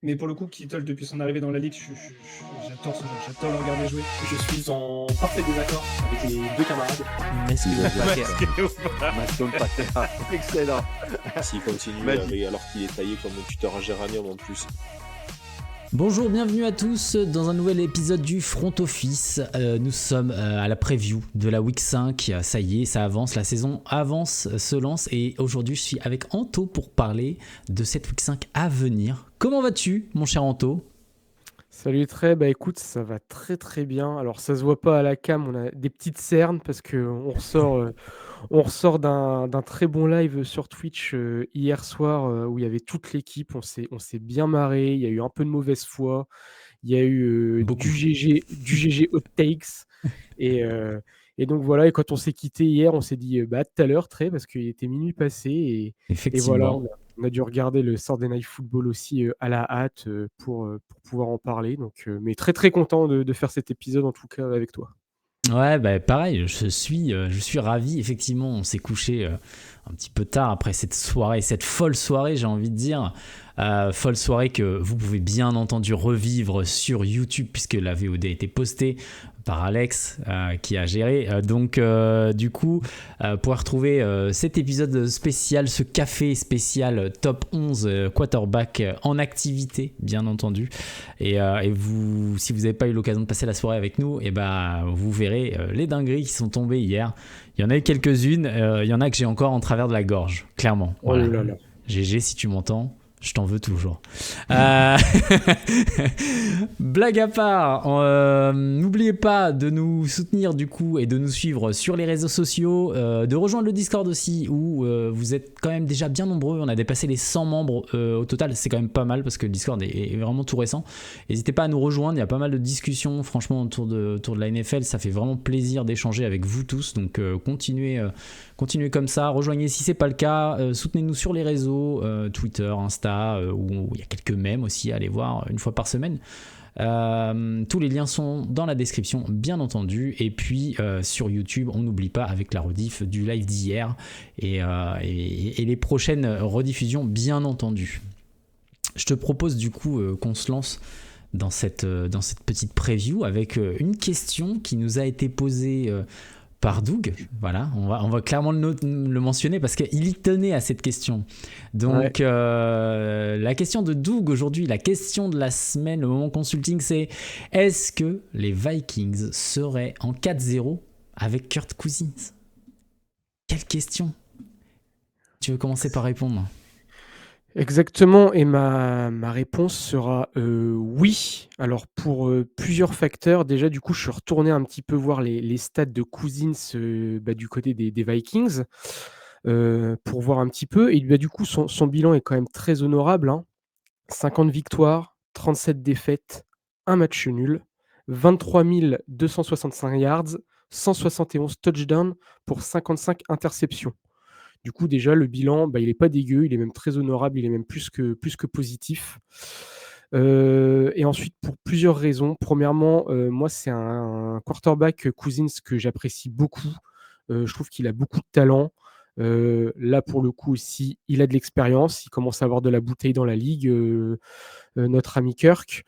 Mais pour le coup, Kittle, depuis son arrivée dans la ligue, j'adore ce joueur, j'adore le regarder jouer. Je suis en parfait désaccord avec les deux camarades. Maston Packer. Excellent. S'il continue alors qu'il est taillé comme un tuteur à géranium en plus. Bonjour, bienvenue à tous dans un nouvel épisode du Front Office. Nous sommes à la preview de la Week 5. Ça y est, ça avance, la saison avance, se lance. Et aujourd'hui, je suis avec Anto pour parler de cette Week 5 à venir. Comment vas-tu, mon cher Anto ? Salut Trey, bah écoute, ça va très très bien. Alors ça se voit pas à la cam, on a des petites cernes parce qu'on ressort d'un très bon live sur Twitch hier soir où il y avait toute l'équipe, on s'est bien marré, il y a eu un peu de mauvaise foi, il y a eu Beaucoup. du GG hot takes et, euh, et donc voilà, et quand on s'est quitté hier, on s'est dit bah à tout à l'heure Trey parce qu'il était minuit passé et voilà, Effectivement. on a dû regarder le Saturday Night Football aussi à la hâte pour pouvoir en parler. Donc, mais très très content de faire cet épisode en tout cas avec toi. Ouais, bah pareil, je suis ravi. Effectivement, on s'est couché un petit peu tard après cette soirée, cette folle soirée, j'ai envie de dire. Folle soirée que vous pouvez bien entendu revivre sur YouTube puisque la VOD a été postée par Alex qui a géré. Donc, du coup, pour retrouver cet épisode spécial, ce café spécial top 11 quarterback en activité, bien entendu. Et vous, si vous n'avez pas eu l'occasion de passer la soirée avec nous, et vous verrez les dingueries qui sont tombées hier. Il y en a eu quelques-unes, il y en a que j'ai encore en travers de la gorge, clairement. Voilà. Oh là là. GG, si tu m'entends, je t'en veux toujours. Blague à part, n'oubliez pas de nous soutenir du coup et de nous suivre sur les réseaux sociaux, de rejoindre le Discord aussi où vous êtes quand même déjà bien nombreux. On a dépassé les 100 membres au total, c'est quand même pas mal parce que le Discord est vraiment tout récent. N'hésitez pas à nous rejoindre, il y a pas mal de discussions franchement autour de la NFL, ça fait vraiment plaisir d'échanger avec vous tous, donc continuez comme ça, rejoignez si c'est pas le cas, soutenez-nous sur les réseaux, Twitter, Insta, où il y a quelques mèmes aussi à aller voir une fois par semaine. Tous les liens sont dans la description bien entendu, et puis sur YouTube on n'oublie pas avec la rediff du live d'hier et les prochaines rediffusions bien entendu. Je te propose du coup qu'on se lance dans cette petite preview avec une question qui nous a été posée par Doug. Voilà, on va clairement le mentionner parce qu'il y tenait à cette question. Donc, ouais. La question de Doug aujourd'hui, la question de la semaine, le moment consulting, c'est: est-ce que les Vikings seraient en 4-0 avec Kirk Cousins ? Quelle question ? Tu veux commencer par répondre ? Exactement, et ma réponse sera oui. Alors pour plusieurs facteurs, déjà du coup je suis retourné un petit peu voir les stats de Cousins du côté des Vikings pour voir un petit peu, et du coup son bilan est quand même très honorable, hein. 50 victoires, 37 défaites, un match nul, 23 265 yards, 171 touchdowns pour 55 interceptions. Du coup, déjà, le bilan, il n'est pas dégueu, il est même très honorable, il est même plus que positif. Et ensuite, pour plusieurs raisons. Premièrement, moi, c'est un quarterback Cousins que j'apprécie beaucoup. Je trouve qu'il a beaucoup de talent. Là, pour le coup aussi, il a de l'expérience. Il commence à avoir de la bouteille dans la ligue, notre ami Kirk.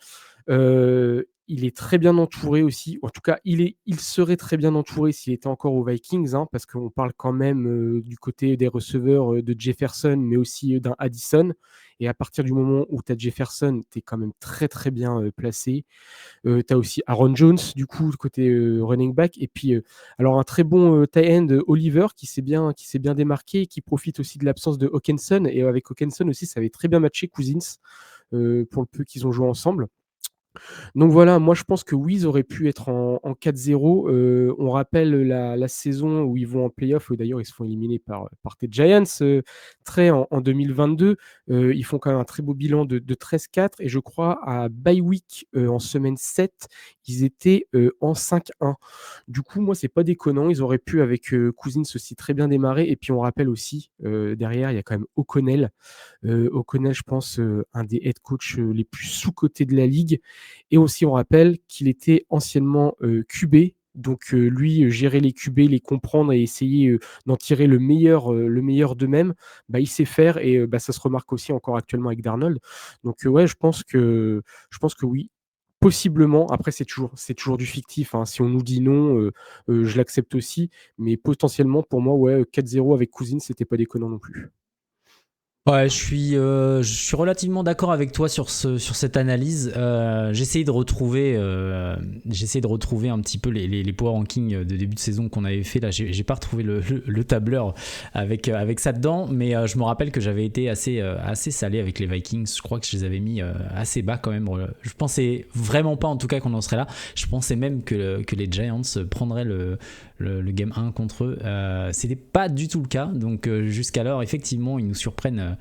Il est très bien entouré aussi. En tout cas, il serait très bien entouré s'il était encore aux Vikings, hein, parce qu'on parle quand même du côté des receveurs de Jefferson, mais aussi d'un Addison. Et à partir du moment où tu as Jefferson, tu es quand même très très bien placé. Tu as aussi Aaron Jones, du coup, le côté running back. Et puis, alors un très bon tight end, Oliver, qui s'est bien démarqué et qui profite aussi de l'absence de Hawkinson. Et avec Hawkinson aussi, ça avait très bien matché Cousins pour le peu qu'ils ont joué ensemble. Donc voilà, moi je pense que oui, ils auraient pu être en 4-0. On rappelle la saison où ils vont en playoff, d'ailleurs ils se font éliminer par tes Giants très en 2022. Ils font quand même un très beau bilan de 13-4, et je crois à bye week en semaine 7, ils étaient en 5-1. Du coup, moi c'est pas déconnant, ils auraient pu avec Cousins aussi très bien démarrer. Et puis on rappelle aussi, derrière il y a quand même O'Connell. O'Connell, je pense, un des head coach les plus sous-cotés de la ligue. Et aussi, on rappelle qu'il était anciennement QB Donc lui, gérer les QB, les comprendre et essayer d'en tirer le meilleur d'eux-mêmes, bah, il sait faire et bah, ça se remarque aussi encore actuellement avec Darnold. Donc ouais, je pense que oui, possiblement. Après, c'est toujours du fictif, hein. Si on nous dit non, je l'accepte aussi, mais potentiellement pour moi, ouais, 4-0 avec Cousins, c'était pas déconnant non plus. Ouais, je suis relativement d'accord avec toi sur cette analyse. J'essaie de retrouver un petit peu les power rankings de début de saison qu'on avait fait. Là, j'ai pas retrouvé le tableur avec ça dedans, mais je me rappelle que j'avais été assez salé avec les Vikings. Je crois que je les avais mis assez bas quand même. Je pensais vraiment pas, en tout cas, qu'on en serait là. Je pensais même que les Giants prendraient le game 1 contre eux. C'était pas du tout le cas. Donc jusqu'alors, effectivement, ils nous surprennent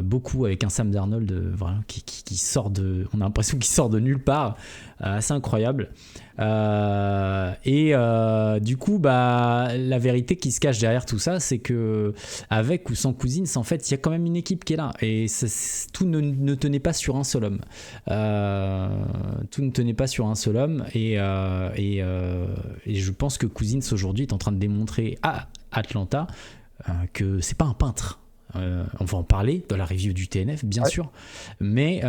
beaucoup avec un Sam Darnold voilà, qui sort de... On a l'impression qu'il sort de nulle part. Assez incroyable. Du coup, bah, la vérité qui se cache derrière tout ça, c'est que avec ou sans Cousins, en fait, il y a quand même une équipe qui est là. Et tout ne tenait pas sur un seul homme. Tout ne tenait pas sur un seul homme. Et je pense que Cousins, aujourd'hui, est en train de démontrer à Atlanta que c'est pas un peintre. On va en parler dans la review du TNF, bien sûr. Mais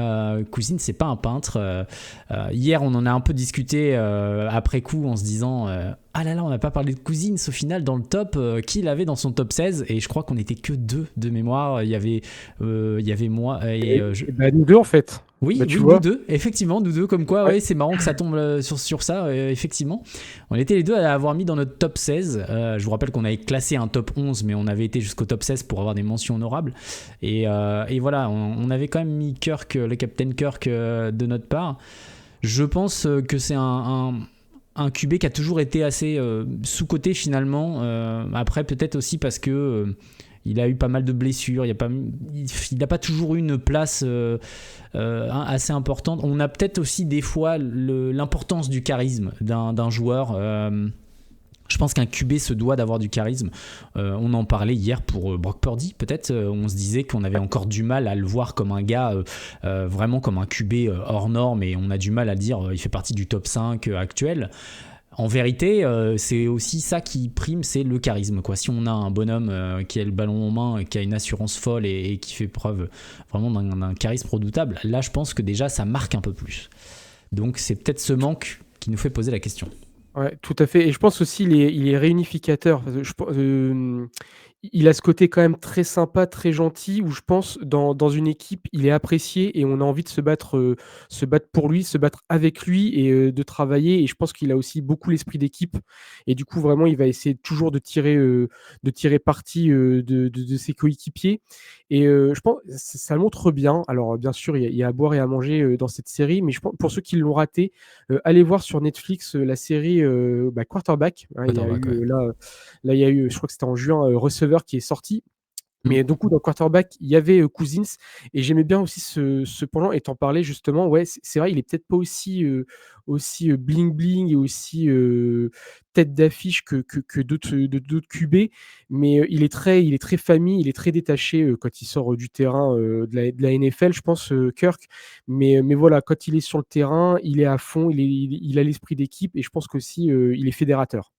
Cousins, c'est pas un peintre. Hier, on en a un peu discuté après coup en se disant ah là là, on n'a pas parlé de Cousins au final dans le top. Qui il avait dans son top 16 ? Et je crois qu'on n'était que 2 de mémoire. Il y avait moi et bah, nous deux en fait. Oui, bah, oui, vois. nous deux, effectivement, nous deux, comme quoi, ouais, c'est marrant que ça tombe sur ça, effectivement. On était les deux à l'avoir mis dans notre top 16. Je vous rappelle qu'on avait classé un top 11, mais on avait été jusqu'au top 16 pour avoir des mentions honorables. Et voilà, on avait quand même mis Kirk, le Captain Kirk, de notre part. Je pense que c'est un QB qui a toujours été assez sous-coté finalement. Après, peut-être aussi parce que... il a eu pas mal de blessures, il n'a pas toujours eu une place assez importante. On a peut-être aussi des fois l'importance du charisme d'un joueur. Je pense qu'un QB se doit d'avoir du charisme. On en parlait hier pour Brock Purdy, peut-être. On se disait qu'on avait encore du mal à le voir comme un gars, vraiment comme un QB hors norme, et on a du mal à dire il fait partie du top 5 actuel. En vérité, c'est aussi ça qui prime, c'est le charisme, quoi. Si on a un bonhomme qui a le ballon en main, qui a une assurance folle et qui fait preuve vraiment d'un charisme redoutable, là je pense que déjà ça marque un peu plus. Donc c'est peut-être ce manque qui nous fait poser la question. Ouais, tout à fait. Et je pense aussi il est réunificateur. Il a ce côté quand même très sympa, très gentil, où je pense dans une équipe, il est apprécié et on a envie de se battre pour lui, se battre avec lui et de travailler. Et je pense qu'il a aussi beaucoup l'esprit d'équipe. Et du coup, vraiment, il va essayer toujours de tirer parti de ses coéquipiers. Et je pense ça le montre bien. Alors, bien sûr, il y a à boire et à manger dans cette série, mais je pense pour ceux qui l'ont raté, allez voir sur Netflix la série Quarterback. Hein, il y a eu, là, il y a eu, je crois que c'était en juin, Receiver qui est sorti. Mais du coup, dans Quarterback, il y avait Cousins et j'aimais bien aussi ce pendant, et t'en parlais justement. Ouais, c'est vrai, il est peut-être pas aussi bling bling et aussi tête d'affiche que d'autres QB, mais il est très famille, il est très détaché quand il sort du terrain de la NFL, je pense, Kirk. Mais voilà, quand il est sur le terrain, il est à fond, il a l'esprit d'équipe et je pense qu'aussi il est fédérateur.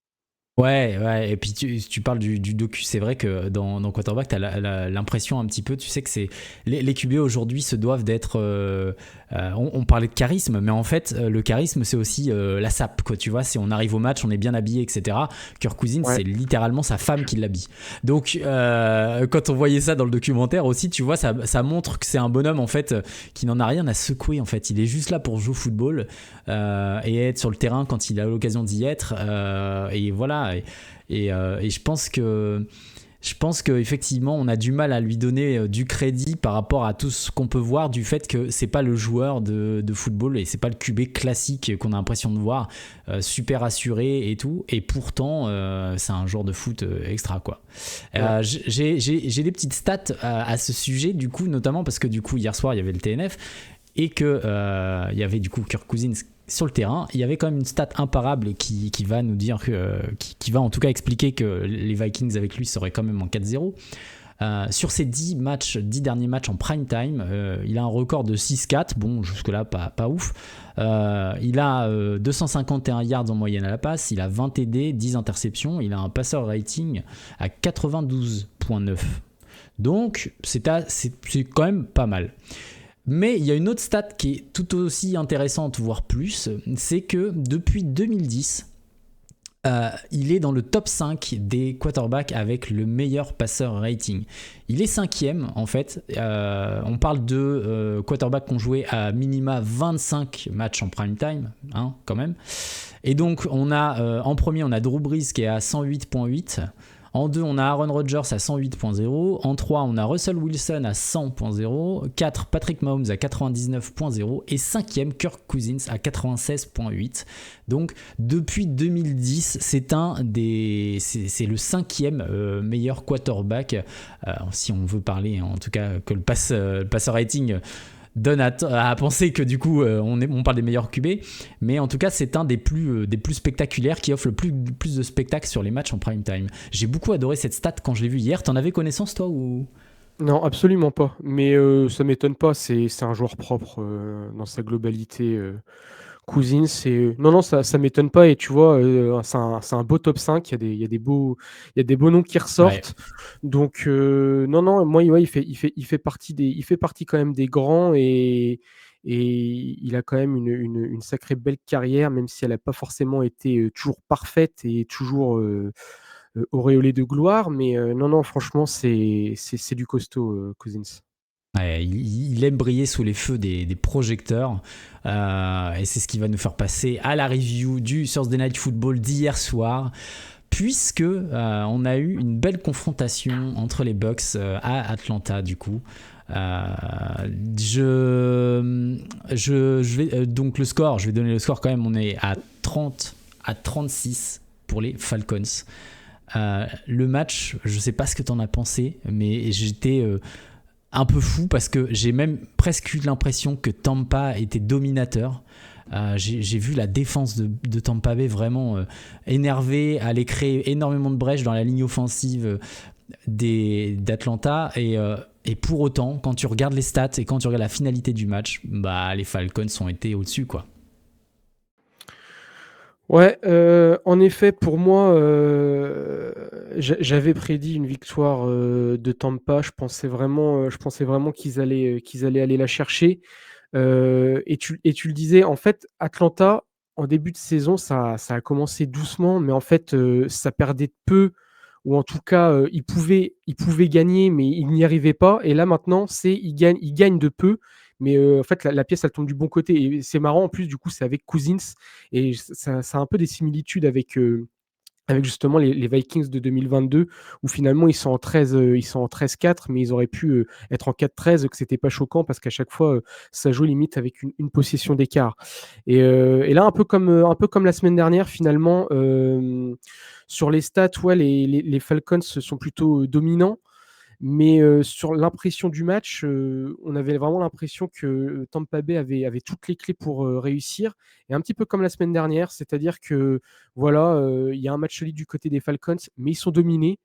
Ouais, et puis tu parles du docu, c'est vrai que dans Quarterback, tu as l'impression un petit peu, tu sais que c'est les QB aujourd'hui se doivent d'être... on parlait de charisme, mais en fait, le charisme, c'est aussi la sape, quoi, tu vois, si on arrive au match, on est bien habillé, etc. Kirk Cousins, c'est littéralement sa femme qui l'habille. Donc, quand on voyait ça dans le documentaire aussi, tu vois, ça montre que c'est un bonhomme, en fait, qui n'en a rien à secouer, en fait. Il est juste là pour jouer au football et être sur le terrain quand il a l'occasion d'y être. Et voilà. Et je pense que effectivement on a du mal à lui donner du crédit par rapport à tout ce qu'on peut voir, du fait que c'est pas le joueur de football et c'est pas le QB classique qu'on a l'impression de voir, super assuré et tout, et pourtant c'est un joueur de foot extra, quoi. J'ai des petites stats à ce sujet, du coup, notamment parce que du coup hier soir il y avait le TNF et que il y avait du coup Kirk Cousins sur le terrain. Il y avait quand même une stat imparable qui va nous dire qui va en tout cas expliquer que les Vikings avec lui seraient quand même en 4-0. Sur ses 10 derniers matchs en prime time, il a un record de 6-4. Bon, jusque-là, pas ouf. Il a 251 yards en moyenne à la passe. Il a 20 TD, 10 interceptions. Il a un passer rating à 92.9. Donc, c'est quand même pas mal. Mais il y a une autre stat qui est tout aussi intéressante, voire plus. C'est que depuis 2010, il est dans le top 5 des quarterbacks avec le meilleur passeur rating. Il est 5e en fait. On parle de quarterbacks qui ont joué à minima 25 matchs en prime time, hein, quand même. Et donc on a en premier on a Drew Brees qui est à 108.8. En 2, on a Aaron Rodgers à 108.0. En 3, on a Russell Wilson à 100.0. 4, Patrick Mahomes à 99.0. Et 5e, Kirk Cousins à 96.8. Donc, depuis 2010, c'est le 5e meilleur quarterback. Si on veut parler, en tout cas, que le passer rating donne à penser que du coup on parle des meilleurs QB, mais en tout cas c'est un des plus spectaculaires qui offre le plus de spectacles sur les matchs en prime time. J'ai beaucoup adoré cette stat quand je l'ai vue hier. T'en avais connaissance toi ou... Non, absolument pas. Mais ça m'étonne pas. C'est un joueur propre dans sa globalité. Cousins, non, ça m'étonne pas. Et tu vois, c'est un beau top 5. Il y a des beaux noms qui ressortent. Ouais. Donc, non, moi, ouais, il fait partie quand même des grands et il a quand même une sacrée belle carrière, même si elle n'a pas forcément été toujours parfaite et toujours auréolée de gloire. Mais non, franchement, c'est du costaud, Cousins. Ouais, il aime briller sous les feux des projecteurs et c'est ce qui va nous faire passer à la review du Thursday Night Football d'hier soir, puisque on a eu une belle confrontation entre les Bucks à Atlanta du coup. Je vais donc le score, je vais donner le score quand même. On est à 30-36 pour les Falcons. Le match, je sais pas ce que t'en as pensé, mais j'étais un peu fou parce que j'ai même presque eu l'impression que Tampa était dominateur. J'ai vu la défense de Tampa Bay vraiment énervée, aller créer énormément de brèches dans la ligne offensive d'Atlanta et pour autant, quand tu regardes les stats et quand tu regardes la finalité du match, les Falcons ont été au-dessus, quoi. Ouais, en effet, pour moi, j'avais prédit une victoire de Tampa. Je pensais vraiment qu'ils allaient aller la chercher. Et tu le disais, en fait, Atlanta, en début de saison, ça a commencé doucement, mais en fait, ça perdait de peu, ou en tout cas, ils pouvaient gagner, mais ils n'y arrivaient pas. Et là, maintenant, ils gagnent de peu. Mais en fait, la pièce, elle tombe du bon côté. Et c'est marrant, en plus, du coup, c'est avec Cousins. Et ça a un peu des similitudes avec justement les Vikings de 2022, où finalement, ils sont en 13-4, mais ils auraient pu être en 4-13, que c'était pas choquant, parce qu'à chaque fois, ça joue limite avec une possession d'écart. Et là, un peu comme la semaine dernière, finalement, sur les stats, ouais, les Falcons sont plutôt dominants. Mais sur l'impression du match, on avait vraiment l'impression que Tampa Bay avait toutes les clés pour réussir. Et un petit peu comme la semaine dernière, c'est-à-dire que voilà, il y a un match solide du côté des Falcons, mais ils sont dominés.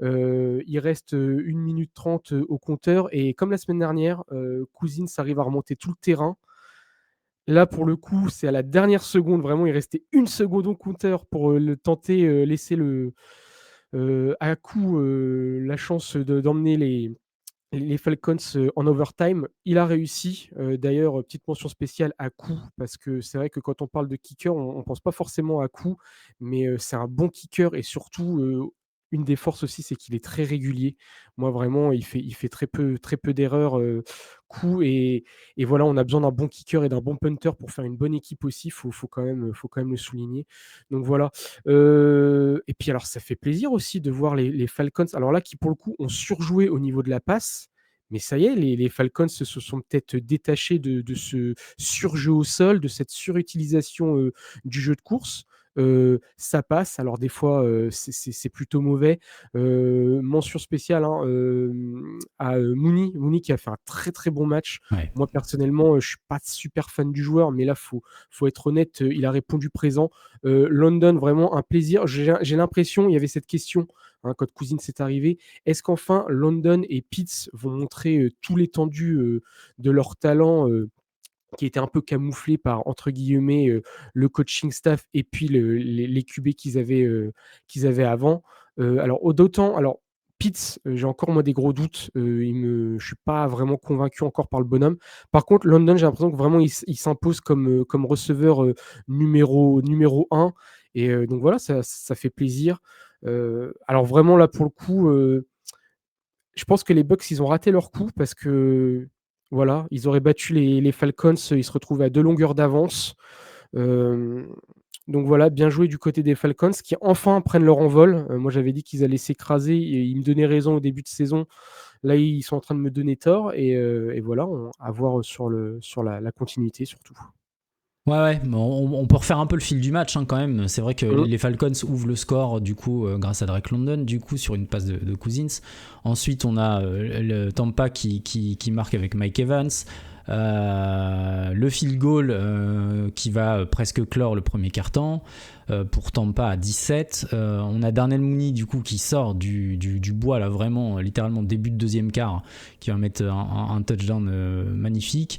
Il reste 1 minute 30 au compteur. Et comme la semaine dernière, Cousins arrive à remonter tout le terrain. Là, pour le coup, c'est à la dernière seconde. Vraiment, il restait 1 seconde au compteur pour le tenter, laisser à coup la chance d'emmener les Falcons en overtime. Il a réussi. D'ailleurs, petite mention spéciale à coup, parce que c'est vrai que quand on parle de kicker, on ne pense pas forcément à coup, mais c'est un bon kicker et surtout, une des forces aussi, c'est qu'il est très régulier. Moi, vraiment, il fait très peu d'erreurs coup. Et voilà, on a besoin d'un bon kicker et d'un bon punter pour faire une bonne équipe aussi. Il faut quand même le souligner. Donc voilà. Et puis alors, ça fait plaisir aussi de voir les Falcons. Alors là, qui pour le coup ont surjoué au niveau de la passe. Mais ça y est, les Falcons se sont peut-être détachés de ce surjeu au sol, de cette surutilisation du jeu de course. Ça passe. Alors des fois, c'est plutôt mauvais. Mention spéciale à Mooney qui a fait un très très bon match. Ouais. Moi personnellement, je suis pas super fan du joueur, mais là faut être honnête, il a répondu présent. London, vraiment un plaisir. J'ai l'impression, il y avait cette question hein, quand Cousins est arrivé. Est-ce qu'enfin London et Pitts vont montrer tout l'étendue de leur talent qui était un peu camouflé par, entre guillemets, le coaching staff et puis les QB qu'ils avaient avant. Alors, Pitts, j'ai encore moi des gros doutes. Je ne suis pas vraiment convaincu encore par le bonhomme. Par contre, London, j'ai l'impression que vraiment il s'impose comme receveur numéro 1. Et donc voilà, ça fait plaisir. Alors vraiment, là, pour le coup, je pense que les Bucks, ils ont raté leur coup parce que voilà, ils auraient battu les Falcons, ils se retrouvaient à 2 longueurs d'avance. Donc voilà, bien joué du côté des Falcons qui enfin prennent leur envol. Moi, j'avais dit qu'ils allaient s'écraser et ils me donnaient raison au début de saison. Là, ils sont en train de me donner tort et voilà, à voir sur la continuité surtout. Ouais, on peut refaire un peu le fil du match quand même. C'est vrai que les Falcons ouvrent le score du coup grâce à Drake London du coup sur une passe de Cousins. Ensuite on a le Tampa qui marque avec Mike Evans. Le field goal qui va presque clore le premier quart-temps pour Tampa à 17. On a Darnell Mooney du coup qui sort du bois là vraiment littéralement début de deuxième quart qui va mettre un touchdown magnifique.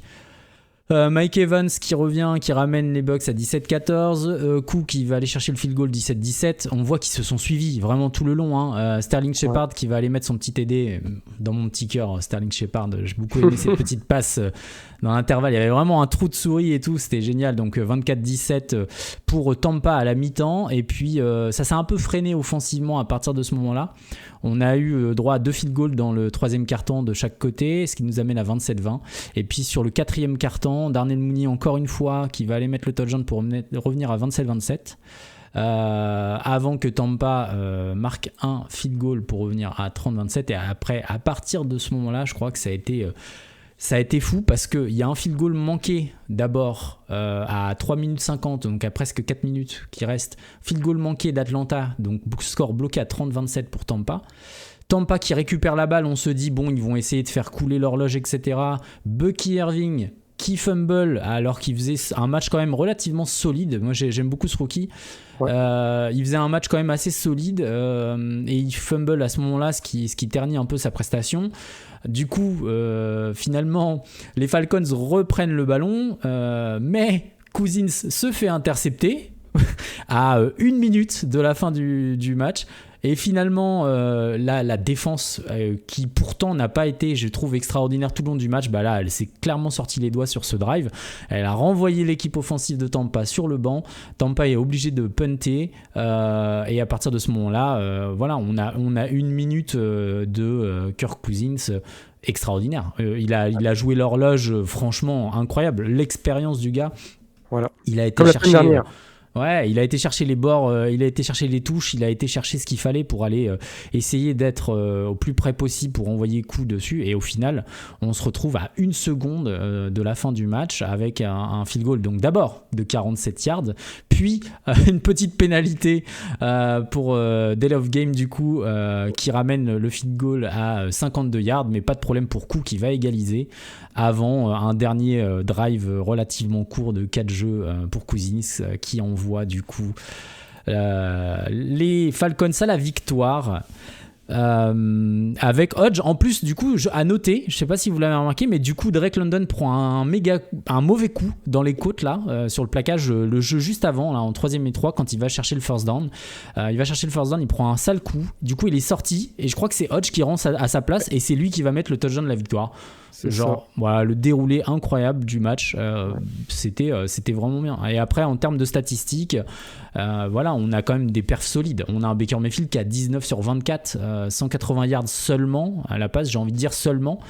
Mike Evans qui revient, qui ramène les Bucks à 17-14. Cook qui va aller chercher le field goal 17-17. On voit qu'ils se sont suivis vraiment tout le long. Sterling Shepard qui va aller mettre son petit TD. Dans mon petit cœur, Sterling Shepard, j'ai beaucoup aimé cette petite passe dans l'intervalle. Il y avait vraiment un trou de souris et tout. C'était génial. Donc 24-17 pour Tampa à la mi-temps. Et puis ça s'est un peu freiné offensivement à partir de ce moment-là. On a eu droit à 2 field goals dans le troisième quart-temps de chaque côté, ce qui nous amène à 27-20. Et puis sur le quatrième quart-temps, Darnell Mooney encore une fois qui va aller mettre le touchdown pour revenir à 27-27. Avant que Tampa marque un field goal pour revenir à 30-27. Et après, à partir de ce moment-là, je crois que ça a été fou parce qu'il y a un field goal manqué d'abord à 3 minutes 50, donc à presque 4 minutes qui restent. Field goal manqué d'Atlanta, donc score bloqué à 30-27 pour Tampa. Tampa qui récupère la balle, on se dit bon, ils vont essayer de faire couler l'horloge, etc. Bucky Irving qui fumble alors qu'il faisait un match quand même relativement solide. Moi j'aime beaucoup ce rookie. Ouais. Il faisait un match quand même assez solide et il fumble à ce moment-là, ce qui ternit un peu sa prestation. Du coup, finalement, les Falcons reprennent le ballon, mais Cousins se fait intercepter à 1 minute de la fin du match. Et finalement, la défense, qui pourtant n'a pas été, je trouve, extraordinaire tout le long du match, bah là, elle s'est clairement sorti les doigts sur ce drive. Elle a renvoyé l'équipe offensive de Tampa sur le banc. Tampa est obligé de punter. Et à partir de ce moment-là, voilà, on a 1 minute de Kirk Cousins extraordinaire. Il a joué l'horloge, franchement, incroyable. L'expérience du gars, voilà. Il a été comme chercher... la semaine dernière. Ouais, il a été chercher les bords, il a été chercher les touches, il a été chercher ce qu'il fallait pour aller essayer d'être au plus près possible pour envoyer coup dessus. Et au final, on se retrouve à 1 seconde de la fin du match avec un field goal. Donc d'abord de 47 yards, puis une petite pénalité pour Delay of Game du coup qui ramène le field goal à 52 yards, mais pas de problème pour Cook qui va égaliser avant un dernier drive relativement court de 4 jeux pour Cousins qui envoie du coup les Falcons à la victoire avec Hodge. En plus du coup à noter, je sais pas si vous l'avez remarqué, mais du coup Drake London prend un mauvais coup dans les côtes là sur le plaquage, le jeu juste avant là, en 3ème et 3 quand il va chercher le first down. Il prend un sale coup, du coup il est sorti et je crois que c'est Hodge qui rentre à sa place et c'est lui qui va mettre le touchdown de la victoire. Genre voilà, le déroulé incroyable du match, c'était vraiment bien. Et après en termes de statistiques, voilà, on a quand même des perfs solides. On a un Baker Mayfield qui a 19 sur 24, 180 yards seulement à la passe, j'ai envie de dire seulement.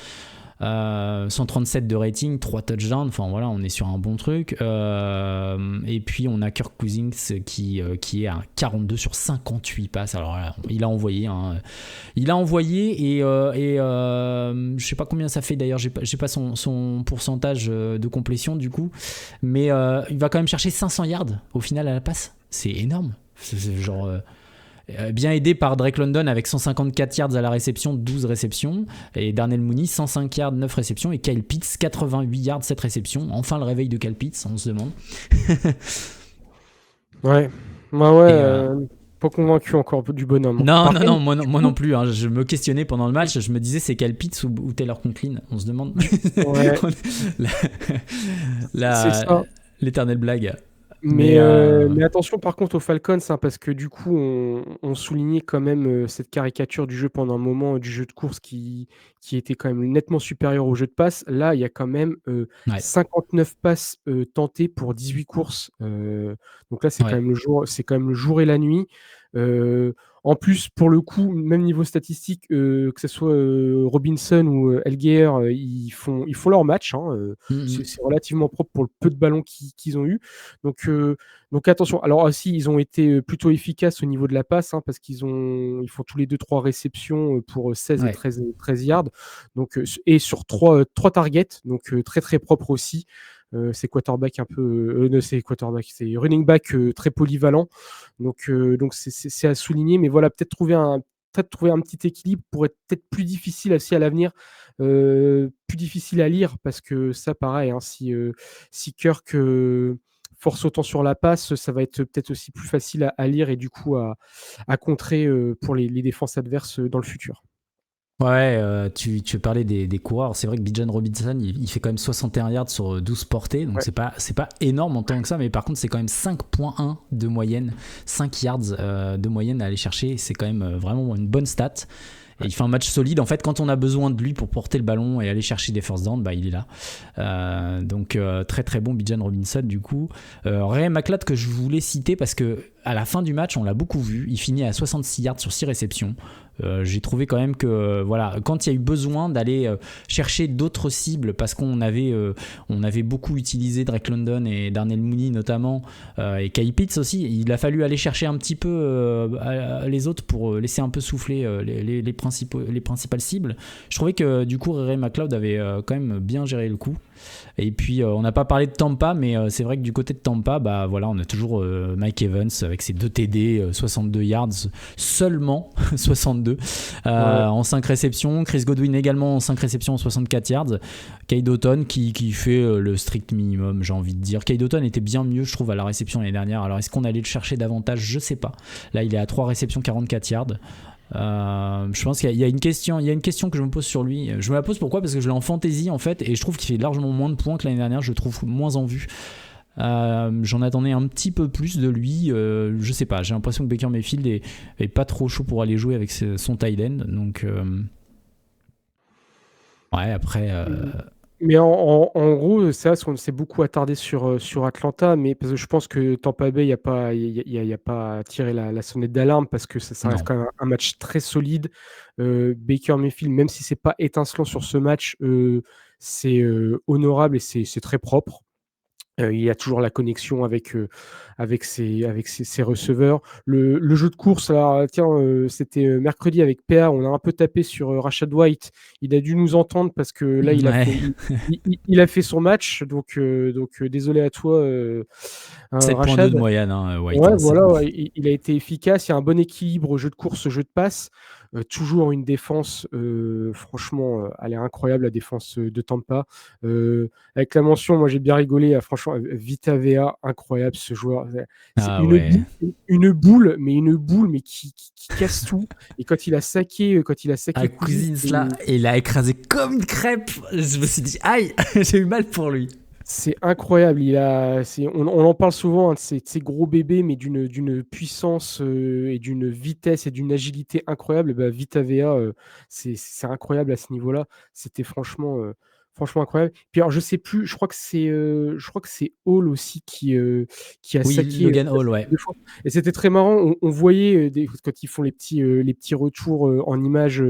137 de rating, 3 touchdowns, enfin voilà, on est sur un bon truc. Et puis on a Kirk Cousins qui est à 42 sur 58 passes. Alors là, il a envoyé et je sais pas combien ça fait d'ailleurs, j'ai pas son pourcentage de complétion du coup, mais il va quand même chercher 500 yards au final à la passe. C'est énorme. C'est genre bien aidé par Drake London avec 154 yards à la réception, 12 réceptions, et Darnell Mooney 105 yards, 9 réceptions, et Kyle Pitts 88 yards, 7 réceptions. Enfin le réveil de Kyle Pitts, on se demande. Ouais. pas convaincu encore du bonhomme. Non, Par non, contre, non, moi non plus. Hein. Je me questionnais pendant le match. Je me disais, c'est Kyle Pitts ou Taylor Conklin. On se demande. ouais, la, c'est ça. l'éternelle blague. Mais attention par contre aux Falcons, hein, parce que du coup, on soulignait quand même cette caricature du jeu pendant un moment, du jeu de course qui était quand même nettement supérieur au jeu de passe. Là, il y a quand même Ouais, 59 passes tentées pour 18 courses. Donc là, c'est quand ouais. même c'est quand même le jour et la nuit. Euh, En plus, pour le coup, même niveau statistique, que ce soit Robinson ou Elgert, ils font leur match, hein, Mm, c'est relativement propre pour le peu de ballons qu'ils ont eu. Donc, donc attention. Alors aussi, ils ont été plutôt efficaces au niveau de la passe, hein, parce ils font tous les 2-3 réceptions pour 16 et ouais. 13 yards. Donc, et sur 3 targets, donc très très propre aussi. C'est quarterback un peu. Non, c'est quarterback, c'est running back très polyvalent. Donc c'est à souligner. Mais voilà, peut-être trouver un petit équilibre pour être peut-être plus difficile aussi à l'avenir, plus difficile à lire, parce que ça, pareil, hein, si Kirk force autant sur la passe, ça va être peut-être aussi plus facile à lire et du coup à contrer pour les défenses adverses dans le futur. Ouais, tu parlais des coureurs. C'est vrai que Bijan Robinson, il fait quand même 61 yards sur 12 portées. Donc Ouais. c'est pas énorme en tant que ça. Mais par contre, c'est quand même 5,1 de moyenne. 5 yards de moyenne à aller chercher. C'est quand même vraiment une bonne stat. Et il fait un match solide. En fait, quand on a besoin de lui pour porter le ballon et aller chercher des first downs, bah, il est là. Donc très très bon Bijan Robinson du coup. Ray McLeod que je voulais citer parce que à la fin du match, on l'a beaucoup vu. Il finit à 66 yards sur 6 réceptions. J'ai trouvé quand même que voilà, quand il y a eu besoin d'aller chercher d'autres cibles parce qu'on avait beaucoup utilisé Drake London et Darnell Mooney notamment et Kyle Pitts aussi, il a fallu aller chercher un petit peu les autres pour laisser un peu souffler les principales cibles. Je trouvais que du coup Ray McLeod avait quand même bien géré le coup. Et puis on n'a pas parlé de Tampa, mais c'est vrai que du côté de Tampa, bah voilà, on a toujours Mike Evans avec ses 2 TD, 62 yards seulement, 62 Ouais. en 5 réceptions. Chris Godwin également en 5 réceptions, 64 yards. Cade Otton qui fait le strict minimum, j'ai envie de dire. Cade Otton était bien mieux, je trouve, à la réception l'année dernière. Alors est-ce qu'on allait le chercher davantage? Je sais pas. Là, il est à 3 réceptions, 44 yards. Je pense qu'il y a une question que je me pose sur lui. Je me la pose pourquoi? Parce que je l'ai en fantasy en fait, et je trouve qu'il fait largement moins de points que l'année dernière. Je le trouve moins en vue. J'en attendais un petit peu plus de lui. Je sais pas. J'ai l'impression que Baker Mayfield est pas trop chaud pour aller jouer avec son tight end. Donc ouais. Après. Mais en gros, c'est vrai qu'on s'est beaucoup attardé sur Atlanta, mais parce que je pense que Tampa Bay, il n'y a pas, y a pas à tirer la sonnette d'alarme, parce que ça reste Non. quand même un match très solide. Baker Mayfield, même si c'est pas étincelant sur ce match, c'est honorable et c'est très propre. Il y a toujours la connexion avec ses receveurs. Le jeu de course, alors, tiens, c'était mercredi avec PA, on a un peu tapé sur Rashad White. Il a dû nous entendre parce que là, Ouais. il a fait son match. Donc désolé à toi, 7,2 Rashad. de moyenne, hein, White. Ouais, Hein, voilà, ouais, il a été efficace. Il y a un bon équilibre au jeu de course, au jeu de passe. Toujours une défense, franchement, elle est incroyable, la défense de Tampa. Avec la mention, moi j'ai bien rigolé, franchement, Vita Vea, incroyable ce joueur. C'est Ah ouais. une boule, mais qui casse tout. Et quand il a Ah, saqué Cousins, Cousins là, et il a écrasé comme une crêpe. Je me suis dit, aïe, j'ai eu mal pour lui. c'est incroyable. On en parle souvent, hein, de ces gros bébés, mais d'une puissance et d'une vitesse et d'une agilité incroyable. Bah, Vita Vea, c'est incroyable à ce niveau-là. C'était franchement incroyable. Puis alors, je sais plus, je crois que c'est Hall aussi qui a Oui, saqué Logan Hall, ouais. 2 fois. Et c'était très marrant. On voyait quand ils font les petits retours en images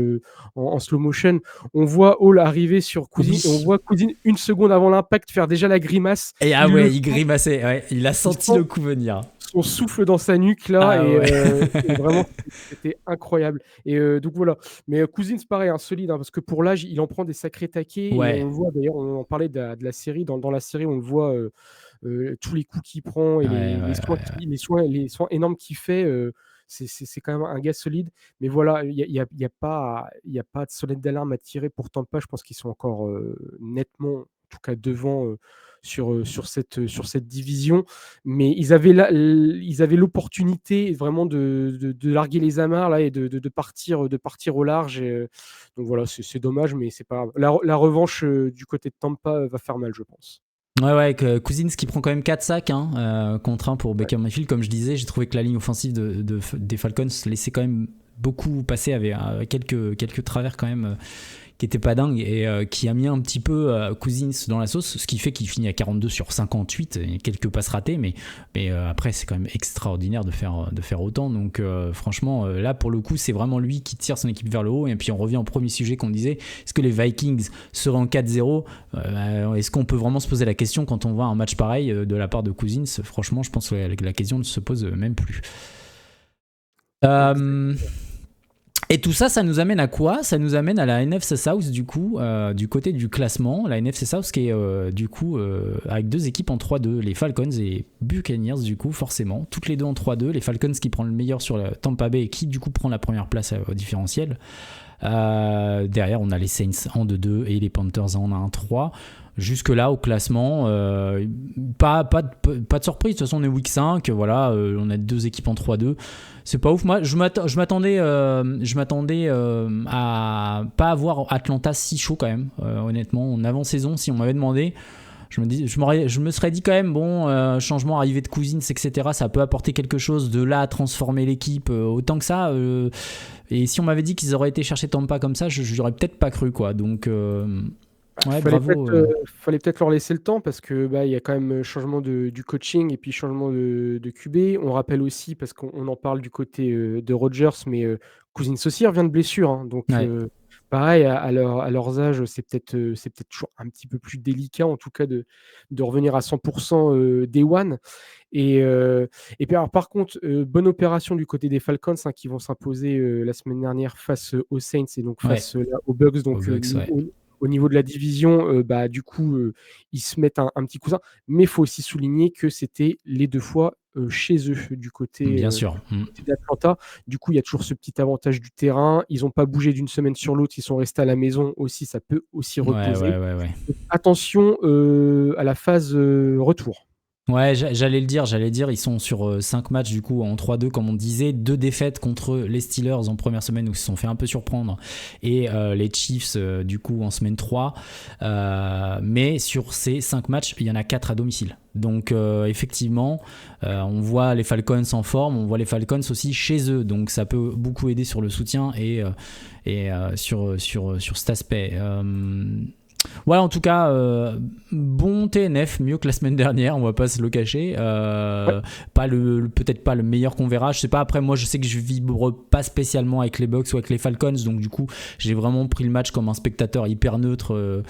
en slow motion, on voit Hall arriver sur Cousine et on Oui. voit Cousine une seconde avant l'impact faire déjà la grimace. Et ah Il le ouais, il sent, grimaçait, ouais. Il a il senti sent le coup venir. son souffle dans sa nuque là, Ah ouais. et vraiment c'était incroyable. Et donc voilà. Mais Cousins pareil, hein, solide, hein, parce que pour l'âge, il en prend des sacrés taquets, et on Ouais. le voit d'ailleurs, on en parlait de la série. Dans la série, on le voit, tous les coups qu'il prend et Ouais, les ouais, soins, les soins énormes qu'il fait. C'est quand même un gars solide. Mais voilà, il y a pas de sonnette d'alarme à tirer pour Tampa. Je pense qu'ils sont encore nettement, en tout cas devant sur cette division. Mais ils avaient l'opportunité vraiment de larguer les amarres là, et de partir au large. Donc voilà, c'est dommage, mais c'est pas grave. La revanche du côté de Tampa va faire mal, je pense. Ouais, Cousins qui prend quand même 4 sacs contre 1 pour Baker Mayfield. Comme je disais, j'ai trouvé que la ligne offensive des Falcons laissait quand même beaucoup passer, avec quelques travers quand même qui était pas dingue, et qui a mis un petit peu Cousins dans la sauce, ce qui fait qu'il finit à 42 sur 58, et quelques passes ratées, mais après c'est quand même extraordinaire de faire autant. Donc franchement, là pour le coup c'est vraiment lui qui tire son équipe vers le haut. Et puis on revient au premier sujet qu'on disait, est-ce que les Vikings seraient en 4-0? Est-ce qu'on peut vraiment se poser la question quand on voit un match pareil de la part de Cousins? Franchement je pense que la question ne se pose même plus. Et tout ça, ça nous amène à quoi? Ça nous amène à la NFC South, du coup, du côté du classement. La NFC South qui est, du coup, avec 2 équipes en 3-2, les Falcons et Buccaneers, du coup, forcément. Toutes les deux en 3-2. Les Falcons qui prend le meilleur sur la Tampa Bay et qui, du coup, prend la première place au différentiel. Derrière, on a les Saints en 2-2 et les Panthers en 1-3. Jusque-là, au classement, pas de surprise. De toute façon, on est week 5. Voilà, on a 2 équipes en 3-2. C'est pas ouf. Moi, je m'attendais à pas avoir Atlanta si chaud quand même. Honnêtement, en avant-saison, si on m'avait demandé, je me serais dit quand même, bon, changement, arrivée de Cousins, etc., ça peut apporter quelque chose. De là à transformer l'équipe autant que ça. Et si on m'avait dit qu'ils auraient été chercher Tampa comme ça, j'aurais peut-être pas cru, quoi. Donc, ouais, bravo. Fallait peut-être leur laisser le temps, parce que il y a quand même changement du coaching et puis changement de QB. On rappelle aussi, parce qu'on en parle du côté de Rodgers, mais Cousins aussi revient de blessure, hein. Donc Ouais. pareil, à leurs âges, c'est peut-être toujours un petit peu plus délicat, en tout cas, de revenir à 100% day one. Et puis alors, par contre, bonne opération du côté des Falcons, hein, qui vont s'imposer la semaine dernière face aux Saints, et donc face là, aux Bucks. Donc Aux Bucks, ouais. au niveau de la division, du coup, ils se mettent un petit coussin. Mais il faut aussi souligner que c'était les 2 fois chez eux, du côté Bien sûr. d'Atlanta. Du coup, il y a toujours ce petit avantage du terrain. Ils n'ont pas bougé d'une semaine sur l'autre. Ils sont restés à la maison aussi. Ça peut aussi reposer. Ouais. Donc, attention à la phase retour. Ouais, j'allais dire, ils sont sur 5 matchs du coup en 3-2 comme on disait, 2 défaites contre les Steelers en première semaine où ils se sont fait un peu surprendre, et les Chiefs du coup en semaine 3, mais sur ces 5 matchs il y en a 4 à domicile. Donc effectivement on voit les Falcons en forme, on voit les Falcons aussi chez eux, donc ça peut beaucoup aider sur le soutien et sur cet aspect. Voilà, en tout cas, bon TNF, mieux que la semaine dernière, on va pas se le cacher. Peut-être pas le meilleur qu'on verra. Je sais pas, après, moi je sais que je vibre pas spécialement avec les Bucks ou avec les Falcons, donc du coup, j'ai vraiment pris le match comme un spectateur hyper neutre,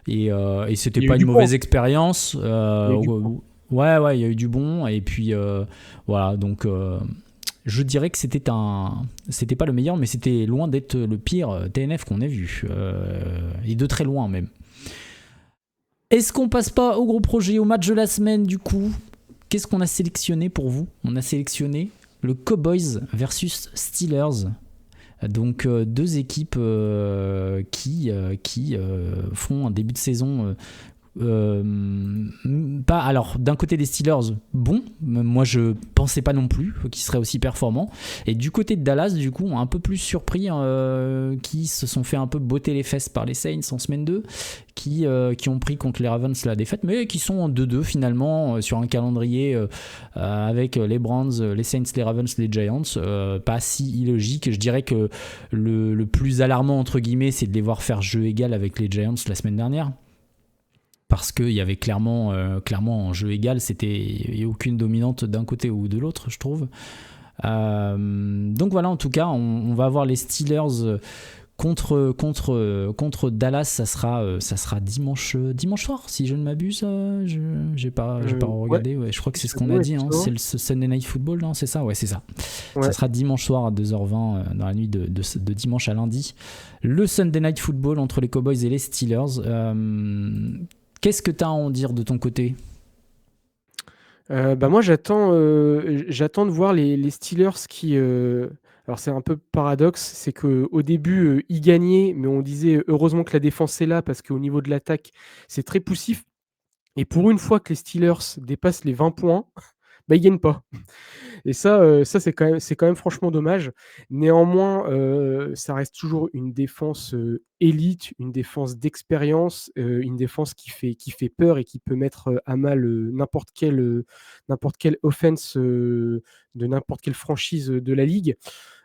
et c'était pas une mauvaise expérience. Ouais, il y a eu du bon, et puis voilà, donc. Je dirais que c'était pas le meilleur, mais c'était loin d'être le pire TNF qu'on ait vu, et de très loin même. Est-ce qu'on passe pas au gros projet, au match de la semaine du coup? Qu'est-ce qu'on a sélectionné pour vous? On a sélectionné le Cowboys versus Steelers. Donc 2 équipes qui font un début de saison pas, alors d'un côté des Steelers, bon, moi je pensais pas non plus qu'ils seraient aussi performants, et du côté de Dallas du coup un peu plus surpris, qui se sont fait un peu botter les fesses par les Saints en semaine 2, qui ont pris contre les Ravens la défaite, mais qui sont en 2-2 finalement, sur un calendrier avec les Browns, les Saints, les Ravens, les Giants, pas si illogique. Je dirais que le plus alarmant entre guillemets, c'est de les voir faire jeu égal avec les Giants la semaine dernière, parce qu'il y avait clairement en jeu égal, il n'y a aucune dominante d'un côté ou de l'autre, je trouve. Donc voilà, en tout cas, on va avoir les Steelers contre Dallas. Ça sera dimanche soir, si je ne m'abuse. J'ai pas regardé. Ouais, je crois que c'est ce qu'on a dit. Hein. C'est le Sunday Night Football, non? C'est ça? Ouais, c'est ça. Ouais. Ça sera dimanche soir à 2h20, dans la nuit de dimanche à lundi. Le Sunday Night Football entre les Cowboys et les Steelers. Qu'est-ce que tu as à en dire de ton côté? Moi, j'attends de voir les Steelers qui. Alors, c'est un peu paradoxe, c'est qu'au début, ils gagnaient, mais on disait heureusement que la défense est là, parce qu'au niveau de l'attaque, c'est très poussif. Et pour une fois que les Steelers dépassent les 20 points, bah, ils gagnent pas. Et ça c'est quand même franchement dommage. Néanmoins, ça reste toujours une défense élite, une défense d'expérience, une défense qui fait peur et qui peut mettre à mal n'importe quelle offense de n'importe quelle franchise de la ligue.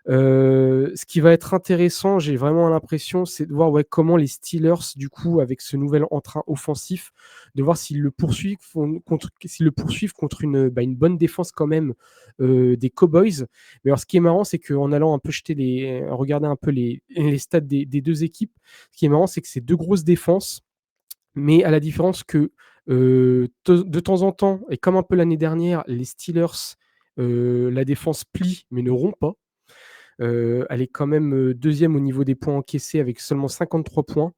Ce qui va être intéressant, j'ai vraiment l'impression, c'est de voir comment les Steelers, du coup, avec ce nouvel entrain offensif, de voir s'ils le poursuivent contre une bonne défense quand même des Cowboys. Mais alors, ce qui est marrant, c'est qu'en allant un peu regarder un peu les stats des deux équipes, ce qui est marrant, c'est que c'est deux grosses défenses, mais à la différence que de temps en temps, et comme un peu l'année dernière, les Steelers, la défense plie mais ne rompt pas. Elle est quand même deuxième au niveau des points encaissés avec seulement 53 points,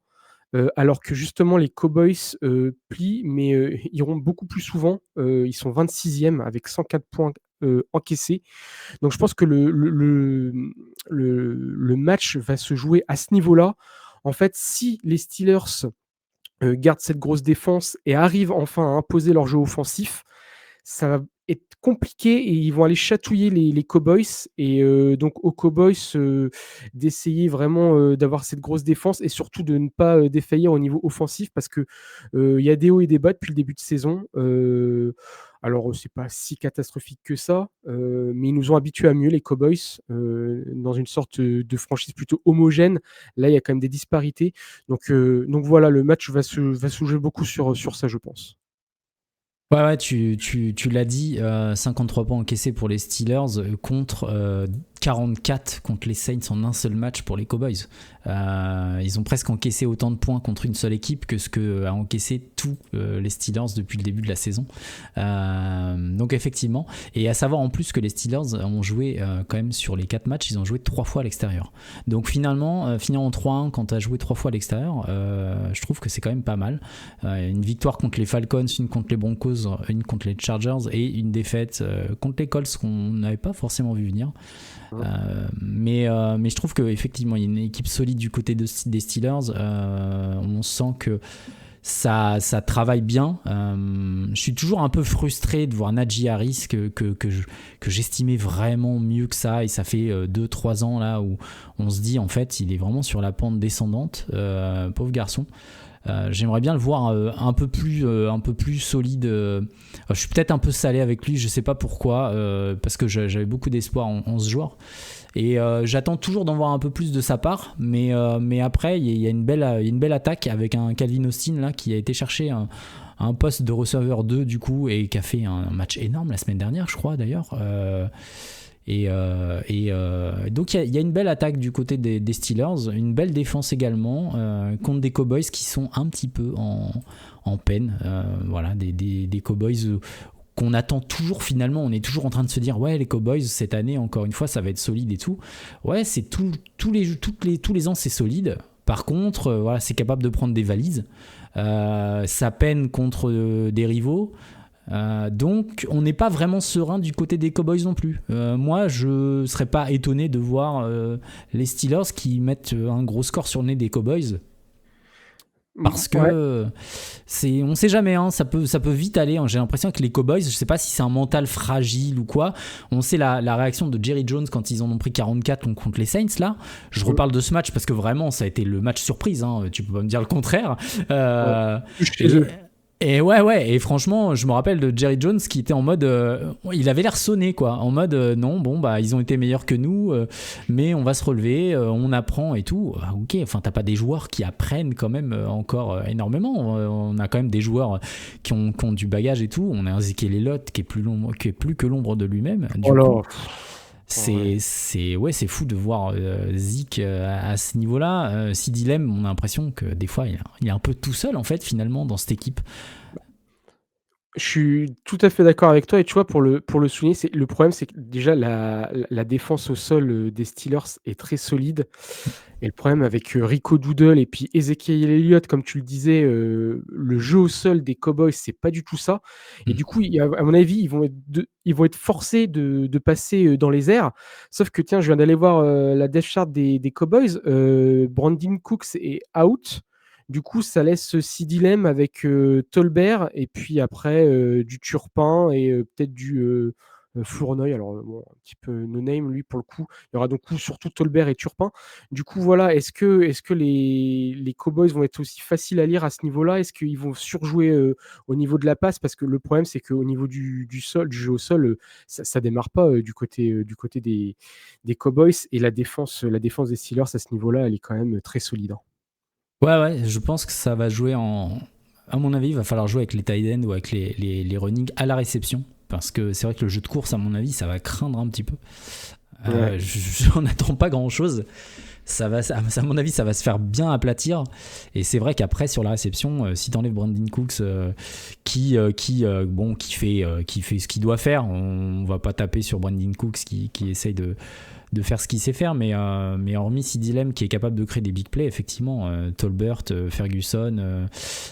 alors que justement les Cowboys plient, mais iront beaucoup plus souvent. Ils sont 26e avec 104 points encaissés. Donc je pense que le match va se jouer à ce niveau-là. En fait, si les Steelers gardent cette grosse défense et arrivent enfin à imposer leur jeu offensif, ça va être compliqué et ils vont aller chatouiller les Cowboys. Et donc aux Cowboys d'essayer vraiment d'avoir cette grosse défense et surtout de ne pas défaillir au niveau offensif parce que il y a des hauts et des bas depuis le début de saison. Alors c'est pas si catastrophique que ça, mais ils nous ont habitués à mieux les Cowboys dans une sorte de franchise plutôt homogène. Là il y a quand même des disparités. Donc voilà, le match va se jouer beaucoup sur ça, je pense. Ouais, tu l'as dit, 53 points encaissés pour les Steelers contre 44 contre les Saints en un seul match pour les Cowboys. Ils ont presque encaissé autant de points contre une seule équipe que ce que a encaissé tous les Steelers depuis le début de la saison. Donc effectivement, et à savoir en plus que les Steelers ont joué quand même sur les 4 matchs, ils ont joué 3 fois à l'extérieur. Donc finalement, finir en 3-1 quand tu as joué 3 fois à l'extérieur, je trouve que c'est quand même pas mal. Une victoire contre les Falcons, une contre les Broncos, une contre les Chargers et une défaite contre les Colts qu'on n'avait pas forcément vu venir. Mais je trouve qu'effectivement il y a une équipe solide du côté des Steelers. On sent que ça travaille bien. Je suis toujours un peu frustré de voir Najee Harris que j'estimais vraiment mieux que ça, et ça fait 2-3 ans là où on se dit en fait il est vraiment sur la pente descendante, pauvre garçon. J'aimerais bien le voir un peu plus solide. Je suis peut-être un peu salé avec lui, je sais pas pourquoi, parce que j'avais beaucoup d'espoir en ce joueur. Et j'attends toujours d'en voir un peu plus de sa part, mais après il y a une belle attaque avec un Calvin Austin là qui a été chercher un poste de receveur 2 du coup et qui a fait un match énorme la semaine dernière, je crois d'ailleurs. Donc il y a une belle attaque du côté des Steelers, une belle défense également contre des Cowboys qui sont un petit peu en peine. Voilà, des Cowboys qu'on attend toujours finalement. On est toujours en train de se dire ouais, les Cowboys cette année encore une fois ça va être solide et tout. Ouais, c'est tous les ans c'est solide. Par contre voilà, c'est capable de prendre des valises. Ça peine contre des rivaux. Donc on n'est pas vraiment serein du côté des Cowboys non plus. Moi je serais pas étonné de voir les Steelers qui mettent un gros score sur le nez des Cowboys, parce que on sait jamais, hein, ça peut vite aller. J'ai l'impression que les Cowboys, je sais pas si c'est un mental fragile ou quoi. On sait la réaction de Jerry Jones quand ils en ont pris 44 contre les Saints là. Je reparle de ce match parce que vraiment ça a été le match surprise, hein, tu peux pas me dire le contraire. Et ouais, et franchement, je me rappelle de Jerry Jones qui était en mode, il avait l'air sonné quoi, en mode non, bon bah ils ont été meilleurs que nous, mais on va se relever, on apprend et tout. Ok, enfin t'as pas des joueurs qui apprennent quand même encore énormément. On a quand même des joueurs qui ont du bagage et tout. On a un Ezekiel Elliott qui est plus que l'ombre de lui-même. Du coup, c'est fou de voir Zeke à ce niveau-là. CeeDee Lamb, on a l'impression que des fois il est un peu tout seul en fait finalement dans cette équipe. Je suis tout à fait d'accord avec toi et tu vois pour le souligner, le problème c'est que déjà la défense au sol des Steelers est très solide. Et le problème avec Rico Doodle et puis Ezekiel Elliott, comme tu le disais, le jeu au sol des Cowboys, c'est pas du tout ça. Et du coup, à mon avis, ils vont être forcés de passer dans les airs. Sauf que, tiens, je viens d'aller voir la depth chart des Cowboys. Brandon Cooks est out. Du coup, ça laisse 6 dilemmes avec Tolbert et puis après du Turpin et peut-être du Flournoy. Alors, bon, un petit peu no name, lui, pour le coup. Il y aura donc surtout Tolbert et Turpin. Du coup, voilà, est-ce que les Cowboys vont être aussi faciles à lire à ce niveau-là? Est-ce qu'ils vont surjouer au niveau de la passe? Parce que le problème, c'est qu'au niveau du sol, du jeu au sol, ça démarre pas du côté des Cowboys et la défense des Steelers à ce niveau-là, elle est quand même très solide, hein. Ouais, je pense que ça va jouer en. À mon avis, il va falloir jouer avec les tight ends ou avec les running à la réception. Parce que c'est vrai que le jeu de course, à mon avis, ça va craindre un petit peu. Ouais. J'en attends pas grand chose. À mon avis, ça va se faire bien aplatir. Et c'est vrai qu'après, sur la réception, si t'enlèves Brandon Cooks, qui fait ce qu'il doit faire, on va pas taper sur Brandon Cooks qui essaye de faire ce qu'il sait faire, mais hormis CD Lamb qui est capable de créer des big plays, effectivement, Tolbert, Ferguson,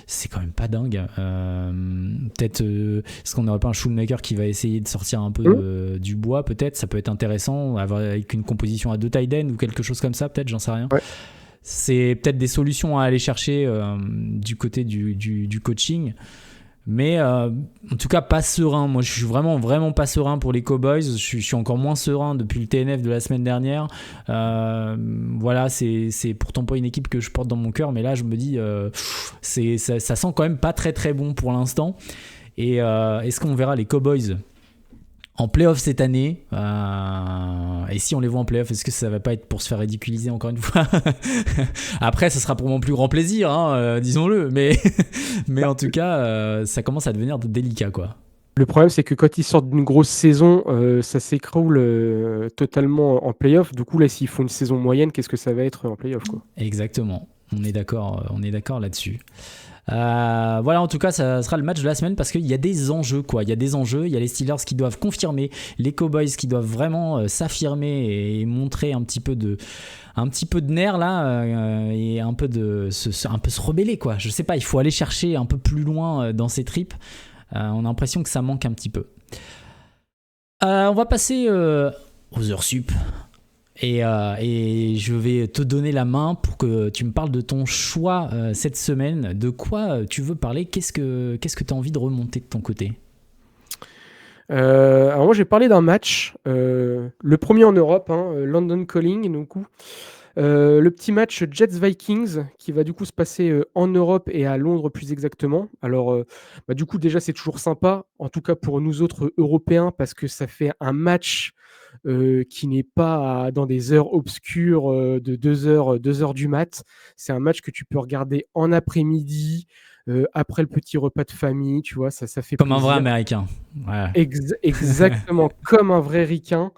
c'est quand même pas dingue. Peut-être, est-ce qu'on n'aurait pas un Shoemaker qui va essayer de sortir un peu du bois, peut-être, ça peut être intéressant, avec une composition à 2 tight ends ou quelque chose comme ça, peut-être, j'en sais rien. Ouais. C'est peut-être des solutions à aller chercher du côté du coaching. Mais en tout cas, pas serein. Moi, je suis vraiment pas serein pour les Cowboys. Je suis encore moins serein depuis le TNF de la semaine dernière. Voilà, c'est pourtant pas une équipe que je porte dans mon cœur, mais là, je me dis, ça sent quand même pas très très bon pour l'instant. Et est-ce qu'on verra les Cowboys en playoff cette année? Et si on les voit en playoff, est-ce que ça va pas être pour se faire ridiculiser encore une fois? Après, ça sera pour mon plus grand plaisir, hein, disons-le. Mais en tout cas, ça commence à devenir délicat, quoi. Le problème, c'est que quand ils sortent d'une grosse saison, ça s'écroule totalement en playoff. Du coup, là, s'ils font une saison moyenne, qu'est-ce que ça va être en playoff, quoi? Exactement. On est d'accord là-dessus. Voilà, en tout cas, ça sera le match de la semaine parce qu'il y a des enjeux, quoi. Il y a des enjeux. Il y a les Steelers qui doivent confirmer, les Cowboys qui doivent vraiment s'affirmer et montrer un petit peu de nerf là, et un peu se rebeller, quoi. Je sais pas, il faut aller chercher un peu plus loin dans ces tripes. On a l'impression que ça manque un petit peu. On va passer aux heures sup. Et je vais te donner la main pour que tu me parles de ton choix cette semaine. De quoi tu veux parler? Qu'est-ce que tu as envie de remonter de ton côté? Alors moi, j'ai parlé d'un match, le premier en Europe, hein, London Calling, du coup. Le petit match Jets-Vikings qui va du coup se passer en Europe et à Londres plus exactement. Alors, du coup, déjà, c'est toujours sympa, en tout cas pour nous autres Européens, parce que ça fait un match qui n'est pas dans des heures obscures de 2 heures du mat. C'est un match que tu peux regarder en après-midi, après le petit repas de famille, tu vois, ça fait Comme un plaisir. vrai Américain. Ouais. Exactement, comme un vrai ricain.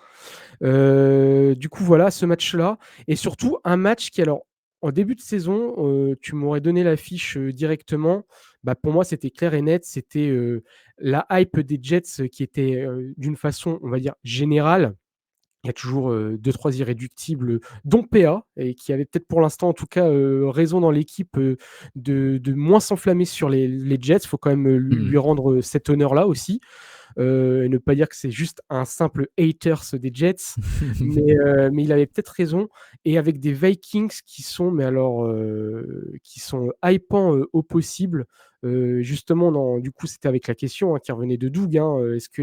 Du coup, voilà, ce match-là. Et surtout, un match qui, alors, en début de saison, tu m'aurais donné l'affiche directement. Bah, pour moi, c'était clair et net. C'était la hype des Jets qui était d'une façon, on va dire, générale. Il y a toujours 2-3 irréductibles, dont PA, et qui avait peut-être pour l'instant, en tout cas, raison dans l'équipe de moins s'enflammer sur les Jets. Il faut quand même lui rendre cet honneur-là aussi. Et ne pas dire que c'est juste un simple haters des Jets, mais il avait peut-être raison. Et avec des Vikings qui sont, mais alors, qui sont hypants au possible. Justement, du coup, c'était avec la question qui revenait de Doug, hein, est-ce que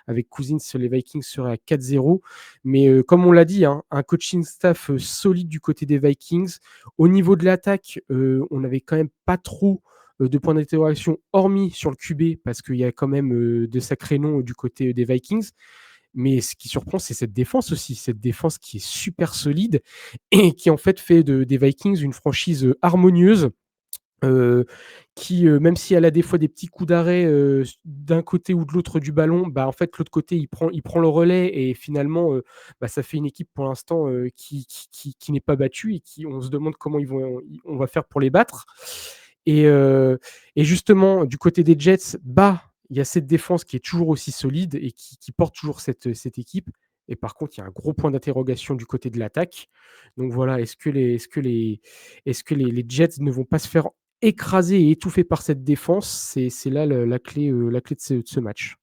avec Cousins, les Vikings seraient à 4-0? Mais comme on l'a dit, hein, un coaching staff solide du côté des Vikings. Au niveau de l'attaque, on n'avait quand même pas trop de points d'interrogation, hormis sur le QB, parce qu'il y a quand même de sacrés noms du côté des Vikings. Mais ce qui surprend, c'est cette défense aussi, cette défense qui est super solide et qui en fait des Vikings une franchise harmonieuse. Qui, même si elle a des fois des petits coups d'arrêt d'un côté ou de l'autre du ballon, bah, en fait, l'autre côté, il prend le relais et finalement, ça fait une équipe pour l'instant qui n'est pas battue et on se demande comment on va faire pour les battre. Et justement, du côté des Jets, il y a cette défense qui est toujours aussi solide et qui porte toujours cette équipe. Et par contre, il y a un gros point d'interrogation du côté de l'attaque. Donc voilà, est-ce que les Jets ne vont pas se faire écrasé et étouffé par cette défense? C'est là la clé de ce match.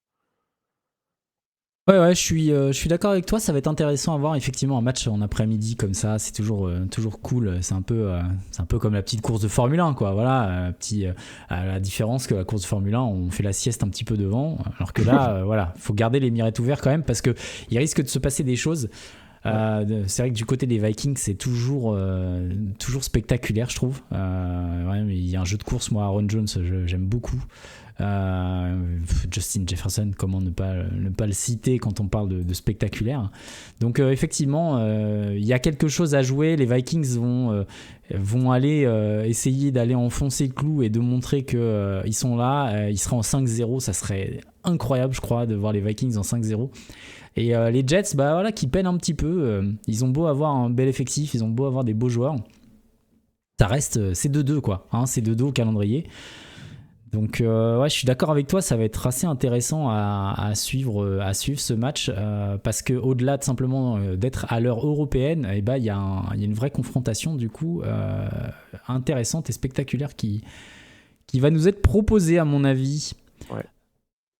Ouais, je suis d'accord avec toi. Ça va être intéressant à voir. Effectivement, un match en après-midi comme ça, c'est toujours cool. C'est un peu comme la petite course de Formule 1, quoi. Voilà, à la différence que la course de Formule 1, on fait la sieste un petit peu devant, alors que là, voilà, faut garder les mirettes ouvertes quand même parce que il risque de se passer des choses. C'est vrai que du côté des Vikings, c'est toujours spectaculaire, je trouve. Ouais, mais il y a un jeu de course, moi, Aaron Jones, j'aime beaucoup. Justin Jefferson, comment ne pas le citer quand on parle de spectaculaire. Donc effectivement, il y a quelque chose à jouer. Les Vikings vont aller essayer d'aller enfoncer le clou et de montrer qu'ils sont là. Ils seront en 5-0, ça serait incroyable, je crois, de voir les Vikings en 5-0. Et les Jets, bah voilà, qui peinent un petit peu. Ils ont beau avoir un bel effectif, ils ont beau avoir des beaux joueurs. Ça reste, c'est 2-2 quoi. Hein, c'est 2-2 au calendrier. Donc ouais, je suis d'accord avec toi, ça va être assez intéressant à suivre ce match parce que au-delà de simplement d'être à l'heure européenne, eh ben, il y a une vraie confrontation du coup intéressante et spectaculaire qui va nous être proposée à mon avis. Ouais.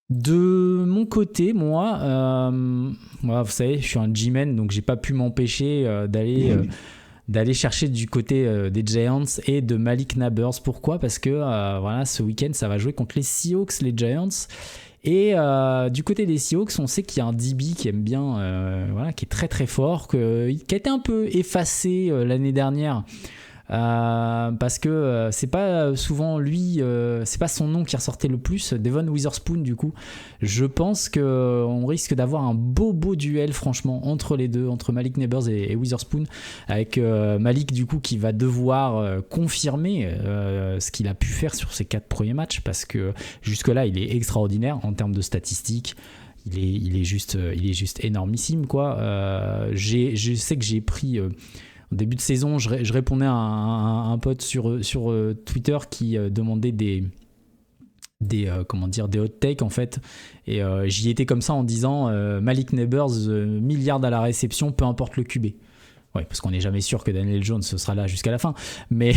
De mon côté, moi, vous savez, je suis un G-man, donc j'ai pas pu m'empêcher d'aller chercher du côté des Giants et de Malik Nabers. Pourquoi ? Parce que voilà, ce week-end, ça va jouer contre les Seahawks, les Giants. Et du côté des Seahawks, on sait qu'il y a un DB qui aime bien, voilà, qui est très très fort, qui a été un peu effacé l'année dernière. Parce que c'est pas souvent lui, c'est pas son nom qui ressortait le plus. Devon Witherspoon, du coup, je pense qu'on risque d'avoir un beau duel, franchement, entre les deux, entre Malik Nabers et Witherspoon, avec Malik, du coup, qui va devoir confirmer ce qu'il a pu faire sur ses 4 premiers matchs, parce que jusque-là, il est extraordinaire en termes de statistiques. Il est juste énormissime, quoi. Je sais que j'ai pris. Au début de saison, je répondais à un pote sur Twitter qui demandait des hot takes en fait, et j'y étais comme ça en disant Malik Nabers milliard à la réception, peu importe le QB. Ouais, parce qu'on n'est jamais sûr que Daniel Jones sera là jusqu'à la fin. Mais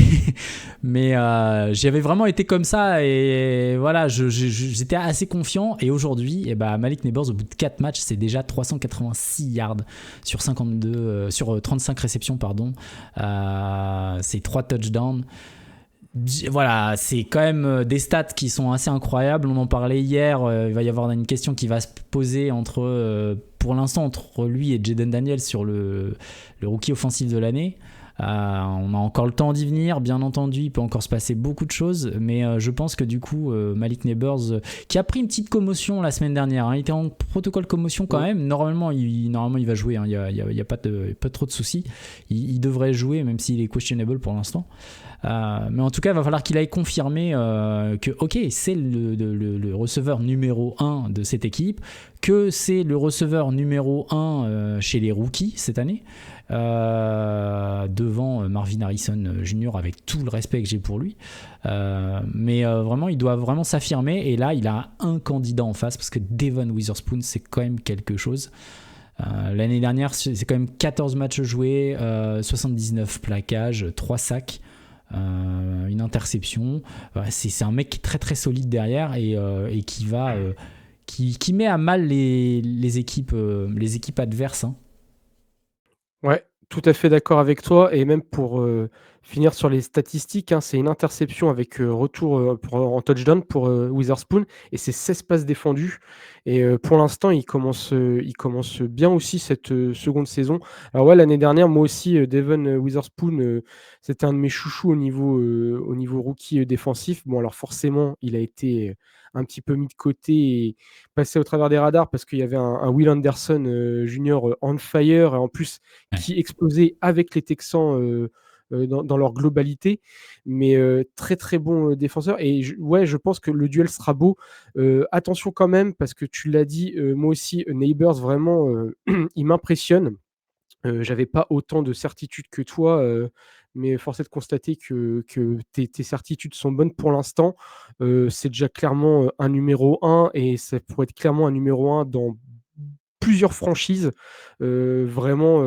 j'y avais vraiment été comme ça et voilà, j'étais assez confiant. Et aujourd'hui, Malik Nabers, au bout de 4 matchs, c'est déjà 386 yards sur 35 réceptions, pardon. C'est 3 touchdowns. Voilà, c'est quand même des stats qui sont assez incroyables. On en parlait hier. Il va y avoir une question qui va se poser pour l'instant entre lui et Jaden Daniels sur le rookie offensif de l'année. On a encore le temps d'y venir, bien entendu. Il peut encore se passer beaucoup de choses, mais je pense que du coup, Malik Nabers, qui a pris une petite commotion la semaine dernière, hein, il était en protocole commotion quand même. Normalement, il va jouer. Hein, il y a pas trop de soucis. Il devrait jouer, même s'il est questionable pour l'instant. Mais en tout cas, il va falloir qu'il aille confirmer que c'est le receveur numéro 1 de cette équipe, que c'est le receveur numéro 1 chez les rookies cette année, devant Marvin Harrison Jr., avec tout le respect que j'ai pour lui. Mais vraiment, il doit vraiment s'affirmer. Et là, il a un candidat en face, parce que Devon Witherspoon, c'est quand même quelque chose. L'année dernière, c'est quand même 14 matchs joués, 79 plaquages, 3 sacs. Une interception. C'est un mec qui est très très solide derrière et qui va qui met à mal les équipes adverses. Hein. Ouais, tout à fait d'accord avec toi. Et même pour finir sur les statistiques, hein, c'est une interception avec retour en touchdown pour Witherspoon, et c'est 16 passes défendues. Et pour l'instant, il commence bien aussi cette seconde saison. Alors ouais, l'année dernière, moi aussi, Devon Witherspoon, c'était un de mes chouchous au niveau rookie défensif. Bon, alors forcément, il a été un petit peu mis de côté et passé au travers des radars parce qu'il y avait un Will Anderson Jr. On fire, et en plus qui explosait avec les Texans dans leur globalité. Mais très très bon défenseur. Et je pense que le duel sera beau. Attention quand même, parce que tu l'as dit, moi aussi, Neighbors, vraiment, il m'impressionne. J'avais pas autant de certitudes que toi, mais force est de constater que tes certitudes sont bonnes pour l'instant. C'est déjà clairement un numéro 1, et ça pourrait être clairement un numéro 1 dans plusieurs franchises. Vraiment,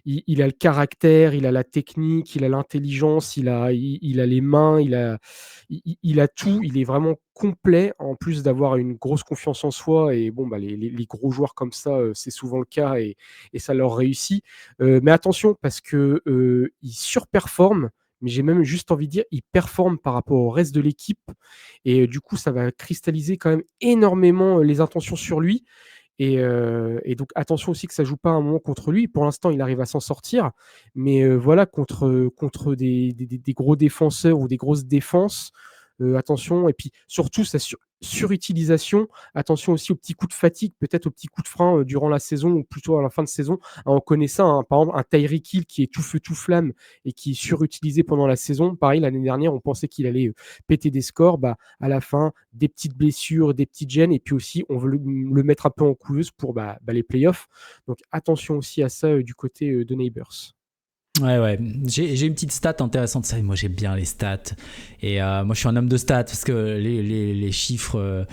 il a le caractère, il a la technique, il a l'intelligence, il a les mains, il a tout. Il est vraiment complet, en plus d'avoir une grosse confiance en soi. Et bon, bah, les gros joueurs comme ça, c'est souvent le cas et ça leur réussit. Mais attention, parce que il surperforme, mais j'ai même juste envie de dire, il performe par rapport au reste de l'équipe. Et du coup, ça va cristalliser quand même énormément les intentions sur lui. Et donc, attention aussi que ça joue pas un moment contre lui. Pour l'instant, il arrive à s'en sortir. Mais voilà, contre des gros défenseurs ou des grosses défenses, attention. Et puis, surtout, sa surutilisation. Attention aussi aux petits coups de fatigue, peut-être aux petits coups de frein durant la saison ou plutôt à la fin de saison. On connaît ça, hein. Par exemple, un Tyreek Hill qui est tout feu, tout flamme et qui est surutilisé pendant la saison. Pareil, l'année dernière, on pensait qu'il allait péter des scores. Bah, à la fin, des petites blessures, des petites gênes. Et puis aussi, on veut le mettre un peu en couveuse pour les playoffs. Donc, attention aussi à ça du côté de Neighbors. Ouais. J'ai une petite stat intéressante. Ça, moi, j'aime bien les stats. Et moi, je suis un homme de stats parce que les chiffres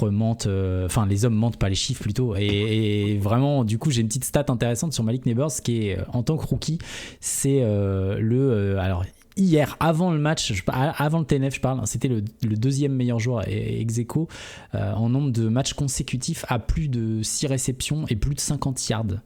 mentent. Enfin, les hommes mentent, pas les chiffres plutôt. Et vraiment, du coup, j'ai une petite stat intéressante sur Malik Neighbors qui est, en tant que rookie, c'est alors, hier, avant le match, avant le TNF, je parle, c'était le deuxième meilleur joueur ex aequo en nombre de matchs consécutifs à plus de 6 réceptions et plus de 50 yards.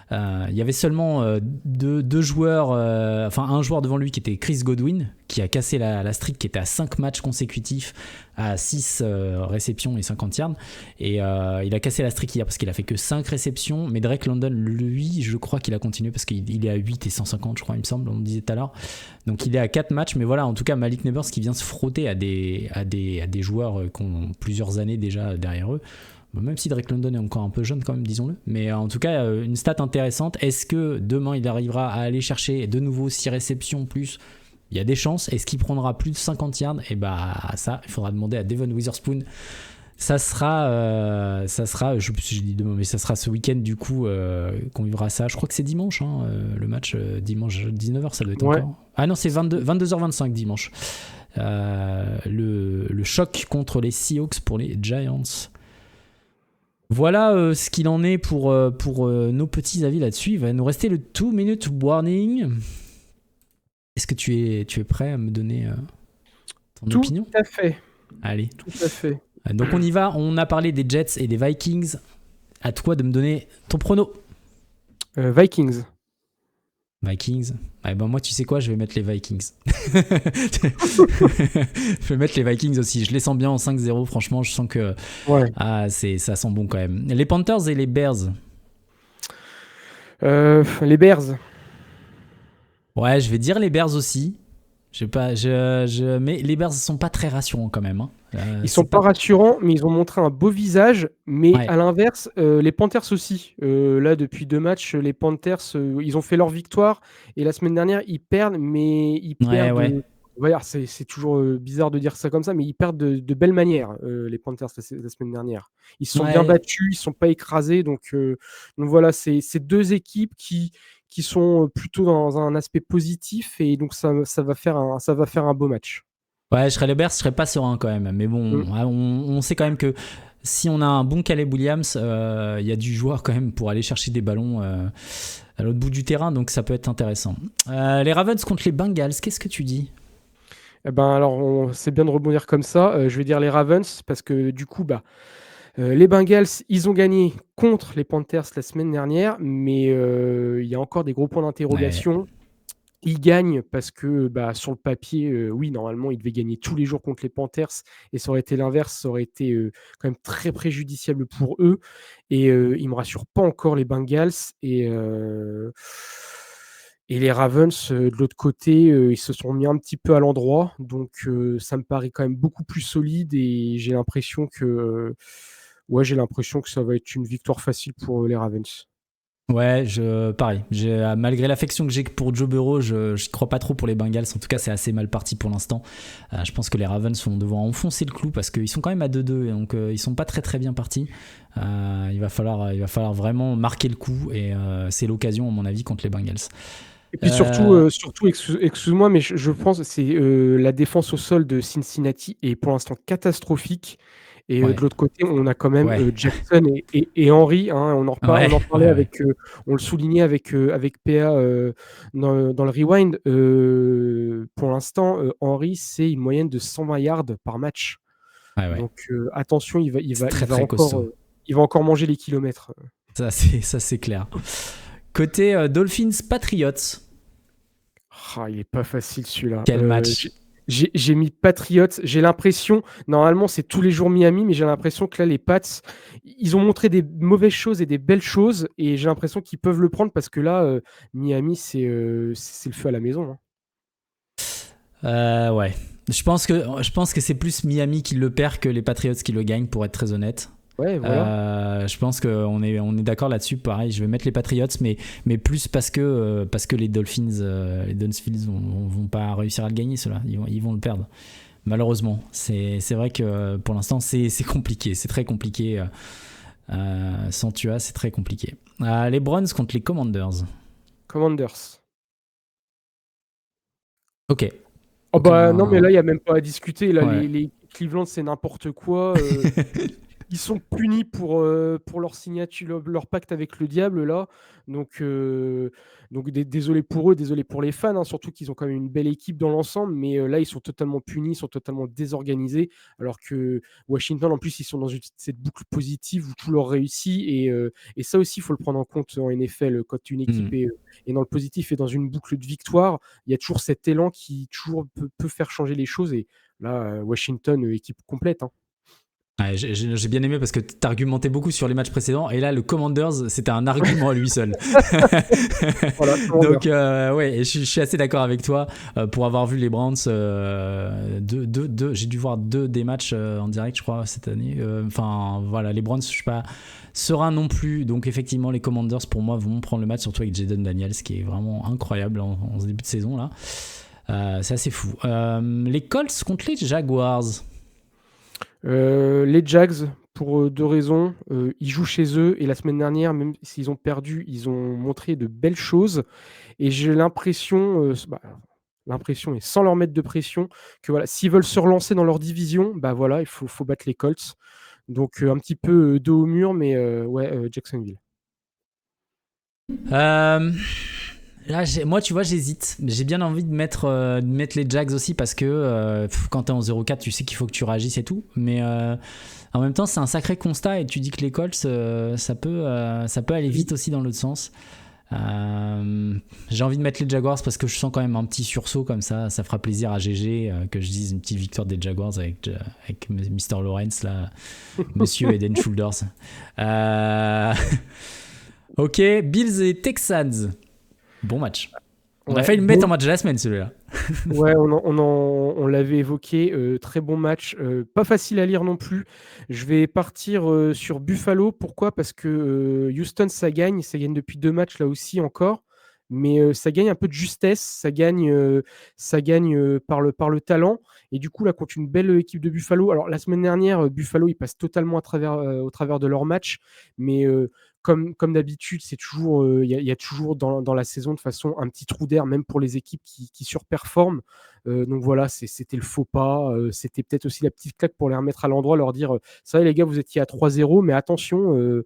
Il y avait seulement deux joueurs, un joueur devant lui qui était Chris Godwin, qui a cassé la streak, qui était à 5 matchs consécutifs à 6 réceptions et 50 yards. Et il a cassé la streak hier parce qu'il a fait que 5 réceptions. Mais Drake London, lui, je crois qu'il a continué parce qu'il est à 8 et 150, je crois, il me semble, on me disait tout à l'heure. Donc il est à 4 matchs. Mais voilà, en tout cas, Malik Neighbors qui vient se frotter à des joueurs qui ont plusieurs années déjà derrière eux. Même si Drake London est encore un peu jeune quand même, disons-le. Mais en tout cas, une stat intéressante. Est-ce que demain, il arrivera à aller chercher de nouveau 6 réceptions plus? Il y a des chances. Est-ce qu'il prendra plus de 50 yards? Et ça, il faudra demander à Devon Witherspoon. Ça sera, je dis demain, mais ça sera ce week-end du coup qu'on vivra ça. Je crois que c'est dimanche, le match dimanche 19h, ça doit être encore. Ah non, c'est 22h25 dimanche. Le choc contre les Seahawks pour les Giants. Voilà ce qu'il en est pour nos petits avis là-dessus. Il va nous rester le 2-minute warning. Est-ce que tu es prêt à me donner ton opinion? Tout à fait. Allez. Tout à fait. Donc on y va. On a parlé des Jets et des Vikings. À toi de me donner ton prono. Vikings. Vikings. Moi, tu sais quoi, je vais mettre les Vikings. Je vais mettre les Vikings aussi. Je les sens bien en 5-0. Franchement, je sens que ça sent bon quand même. Les Panthers et les Bears. Les Bears. Ouais, je vais dire les Bears aussi. Mais les Bears sont pas très rassurants quand même. Ils sont pas rassurants, mais ils ont montré un beau visage. Mais à l'inverse, les Panthers aussi. Là, depuis 2 matchs, les Panthers, ils ont fait leur victoire. Et la semaine dernière, ils perdent, mais ils perdent. C'est toujours bizarre de dire ça comme ça, mais ils perdent de belle manière, les Panthers, la semaine dernière. Ils se sont bien battus, ils ne sont pas écrasés. Donc voilà, c'est 2 équipes qui sont plutôt dans un aspect positif. Et donc, ça va faire un beau match. Ouais, je serais les Bears, je serais pas serein quand même. Mais bon, on sait quand même que si on a un bon Caleb Williams, il y a du joueur quand même pour aller chercher des ballons à l'autre bout du terrain. Donc ça peut être intéressant. Les Ravens contre les Bengals, qu'est-ce que tu dis? Alors, c'est bien de rebondir comme ça. Je vais dire les Ravens parce que du coup, les Bengals, ils ont gagné contre les Panthers la semaine dernière, mais il y a encore des gros points d'interrogation. Ils gagnent parce que sur le papier, oui, normalement, ils devaient gagner tous les jours contre les Panthers et ça aurait été l'inverse, ça aurait été quand même très préjudiciable pour eux. Et ils ne me rassurent pas encore, les Bengals. Et les Ravens, de l'autre côté, ils se sont mis un petit peu à l'endroit. Donc, ça me paraît quand même beaucoup plus solide et j'ai l'impression que ça va être une victoire facile pour les Ravens. Ouais, pareil. Malgré l'affection que j'ai pour Joe Burrow, je ne crois pas trop pour les Bengals. En tout cas, c'est assez mal parti pour l'instant. Je pense que les Ravens vont devoir enfoncer le clou parce qu'ils sont quand même à 2-2. Donc, ils ne sont pas très très bien partis. Il va falloir vraiment marquer le coup. Et c'est l'occasion, à mon avis, contre les Bengals. Et puis surtout, excuse-moi, mais je pense que c'est la défense au sol de Cincinnati est pour l'instant catastrophique. Et Ouais. de l'autre côté, on a quand même Ouais. Jackson et Henry. On en Ouais, parlait ouais, ouais. avec, on le soulignait avec PA dans le rewind. Pour l'instant, Henry, c'est une moyenne de 120 yards par match. Ouais, ouais. Donc attention, C'est très très costaud. il va encore manger les kilomètres. Ça, c'est clair. Côté Dolphins Patriots, Il est pas facile celui-là. quel match. J'ai mis Patriots. J'ai l'impression, normalement c'est tous les jours Miami, mais j'ai l'impression que là les Pats, ils ont montré des mauvaises choses et des belles choses, et j'ai l'impression qu'ils peuvent le prendre parce que là, Miami c'est le feu à la maison. Ouais. Je pense que c'est plus Miami qui le perd que les Patriots qui le gagnent, pour être très honnête. Ouais, voilà. Je pense qu'on est d'accord là-dessus. Pareil, je vais mettre les Patriots, mais plus parce que les Dolphins vont pas réussir à le gagner, ceux-là. Ils vont le perdre. Malheureusement, c'est vrai que pour l'instant, c'est compliqué. C'est très compliqué. Sans Tua, c'est très compliqué. Les Browns contre les Commanders. Commanders. Ok. Oh bah non, mais Aucun- là il y a même pas à discuter. Là, Ouais. les Cleveland c'est n'importe quoi. Ils sont punis pour leur signature, leur pacte avec le diable là. Donc désolé pour eux, désolé pour les fans, hein, surtout qu'ils ont quand même une belle équipe dans l'ensemble, mais là ils sont totalement punis, ils sont totalement désorganisés, alors que Washington en plus ils sont dans cette boucle positive où tout leur réussit, et ça aussi il faut le prendre en compte en NFL. Quand une équipe Hmm. est dans le positif et dans une boucle de victoire, il y a toujours cet élan qui toujours peut faire changer les choses, et là Washington équipe complète, hein. Ouais, j'ai bien aimé parce que t'argumentais beaucoup sur les matchs précédents, et là le Commanders c'était un argument à lui seul. Voilà, Donc ouais, je suis assez d'accord avec toi. Pour avoir vu les Browns, j'ai dû voir 2 des matchs en direct, je crois, cette année. Enfin voilà, les Browns, je suis pas serein non plus. Donc effectivement, les Commanders pour moi vont prendre le match, surtout avec Jaden Daniels, qui est vraiment incroyable en ce début de saison là. C'est assez fou. Les Colts contre les Jaguars. Les Jags, pour 2 raisons. Ils jouent chez eux, et la semaine dernière, même s'ils ont perdu, ils ont montré de belles choses. Et j'ai l'impression, et sans leur mettre de pression, que voilà, s'ils veulent se relancer dans leur division, bah voilà, il faut battre les Colts. Donc un petit peu dos au mur, mais ouais, Jacksonville. Là, moi, tu vois, j'hésite. J'ai bien envie de mettre les Jags aussi, parce que quand t'es en 0-4, tu sais qu'il faut que tu réagisses et tout. Mais en même temps, c'est un sacré constat, et tu dis que les Colts, ça peut aller vite aussi dans l'autre sens. J'ai envie de mettre les Jaguars parce que je sens quand même un petit sursaut comme ça. Ça fera plaisir à GG que je dise une petite victoire des Jaguars avec Mr. Lawrence, là, Monsieur Eden Shoulders. Ok, Bills et Texans. Bon match. On a Ouais, failli le mettre en match de la semaine, celui-là. Ouais, on l'avait évoqué, très bon match, pas facile à lire non plus. Je vais partir sur Buffalo. Pourquoi? Parce que Houston, ça gagne depuis 2 matchs là aussi encore, mais ça gagne un peu de justesse, ça gagne par le talent, et du coup là contre une belle équipe de Buffalo. Alors la semaine dernière, Buffalo ils passent totalement au travers de leur match, mais comme d'habitude, c'est toujours, il y a toujours dans la saison de façon un petit trou d'air, même pour les équipes qui surperforment. Donc voilà, c'était le faux pas. C'était peut-être aussi la petite claque pour les remettre à l'endroit, leur dire ça va les gars, vous étiez à 3-0, mais attention,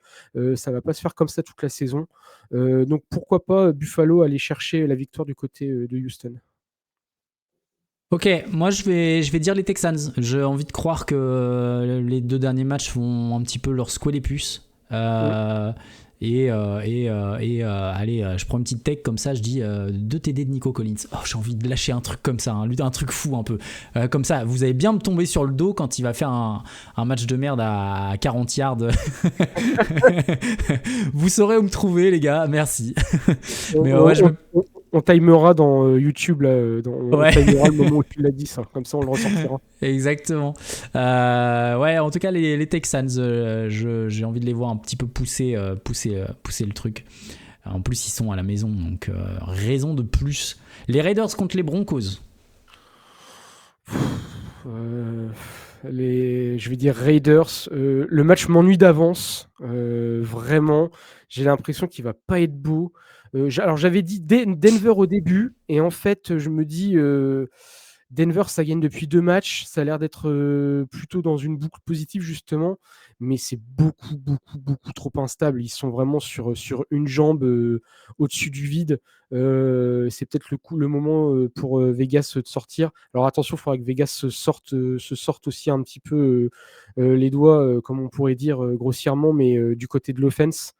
ça va pas se faire comme ça toute la saison. Donc pourquoi pas Buffalo aller chercher la victoire du côté de Houston. Ok, moi je vais dire les Texans. J'ai envie de croire que les 2 derniers matchs vont un petit peu leur secouer les puces. Allez, je prends une petite tech comme ça, je dis 2 TD de Nico Collins. Oh, j'ai envie de lâcher un truc comme ça, un truc fou un peu. Comme ça, vous allez bien me tomber sur le dos quand il va faire un match de merde à 40 yards. Vous saurez où me trouver, les gars, merci. Mais ouais, On timera dans YouTube, là, on Ouais. timera le moment où tu l'as dit, ça. Comme ça on le ressortira. Exactement. Ouais, en tout cas, les Texans, j'ai envie de les voir un petit peu pousser le truc. En plus, ils sont à la maison, donc raison de plus. Les Raiders contre les Broncos. Je vais dire Raiders. Le match m'ennuie d'avance. Vraiment, j'ai l'impression qu'il va pas être beau. Alors j'avais dit Denver au début, et en fait je me dis Denver, ça gagne depuis 2 matchs. Ça a l'air d'être plutôt dans une boucle positive, justement. Mais c'est beaucoup, beaucoup, beaucoup trop instable. Ils sont vraiment sur une jambe au-dessus du vide. C'est peut-être le moment pour Vegas de sortir. Alors attention, il faudra que Vegas se sorte aussi un petit peu les doigts, comme on pourrait dire grossièrement, mais du côté de l'offense.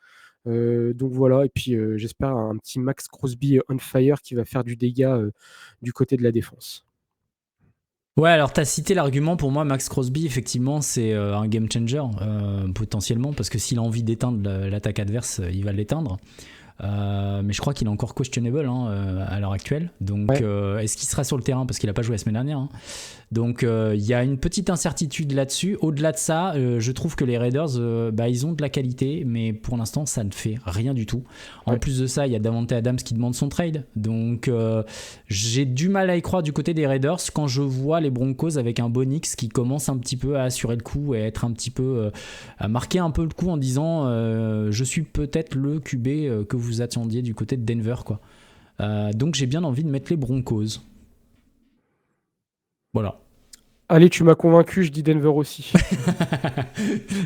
Donc voilà, et puis j'espère un petit Max Crosby on fire qui va faire du dégât du côté de la défense. Ouais, alors t'as cité l'argument, pour moi Max Crosby effectivement c'est un game changer potentiellement, parce que s'il a envie d'éteindre l'attaque adverse, il va l'éteindre. Mais je crois qu'il est encore questionable à l'heure actuelle. Donc est-ce qu'il sera sur le terrain, parce qu'il n'a pas joué la semaine dernière, hein. Donc il y a une petite incertitude là-dessus. Au-delà de ça, je trouve que les Raiders ils ont de la qualité, mais pour l'instant ça ne fait rien du tout. En plus de ça, il y a Davante Adams qui demande son trade. Donc j'ai du mal à y croire du côté des Raiders quand je vois les Broncos avec un Bonix qui commence un petit peu à assurer le coup et à être un petit peu à marquer un peu le coup en disant je suis peut-être le QB que vous attendiez du côté de Denver, quoi. Donc j'ai bien envie de mettre les Broncos. Voilà. Allez, tu m'as convaincu, je dis Denver aussi.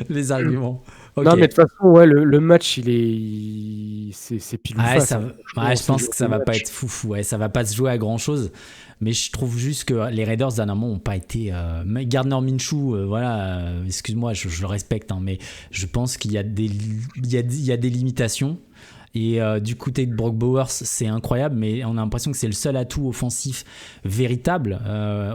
Les arguments. Okay. Non, mais de toute façon, ouais, le match, c'est pile ou face. Je pense que ça va pas être foufou. Ouais, ça va pas se jouer à grand chose. Mais je trouve juste que les Raiders dernièrement n'ont pas été. Gardner Minshew, excuse-moi, je le respecte, hein, mais je pense qu'il y a des limitations. Et du côté de Brock Bowers, c'est incroyable, mais on a l'impression que c'est le seul atout offensif véritable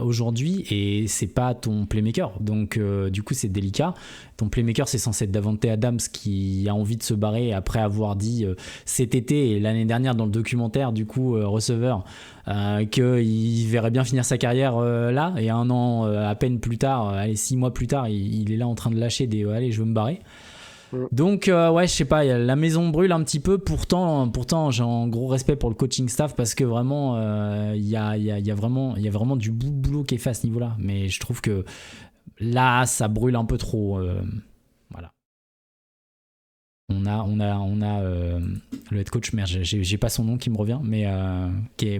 aujourd'hui, et c'est pas ton playmaker. Donc du coup, c'est délicat. Ton playmaker, c'est censé être Davante Adams, qui a envie de se barrer après avoir dit cet été et l'année dernière dans le documentaire, du coup, receveur, qu'il verrait bien finir sa carrière là, et 1 an à peine plus tard, 6 mois plus tard, il est là en train de lâcher des allez, je veux me barrer. Donc je sais pas, la maison brûle un petit peu. Pourtant j'ai un gros respect pour le coaching staff, parce que vraiment il y a vraiment du boulot qui est fait à ce niveau-là. Mais je trouve que là ça brûle un peu trop. Voilà. On a le head coach, merde, j'ai pas son nom qui me revient, mais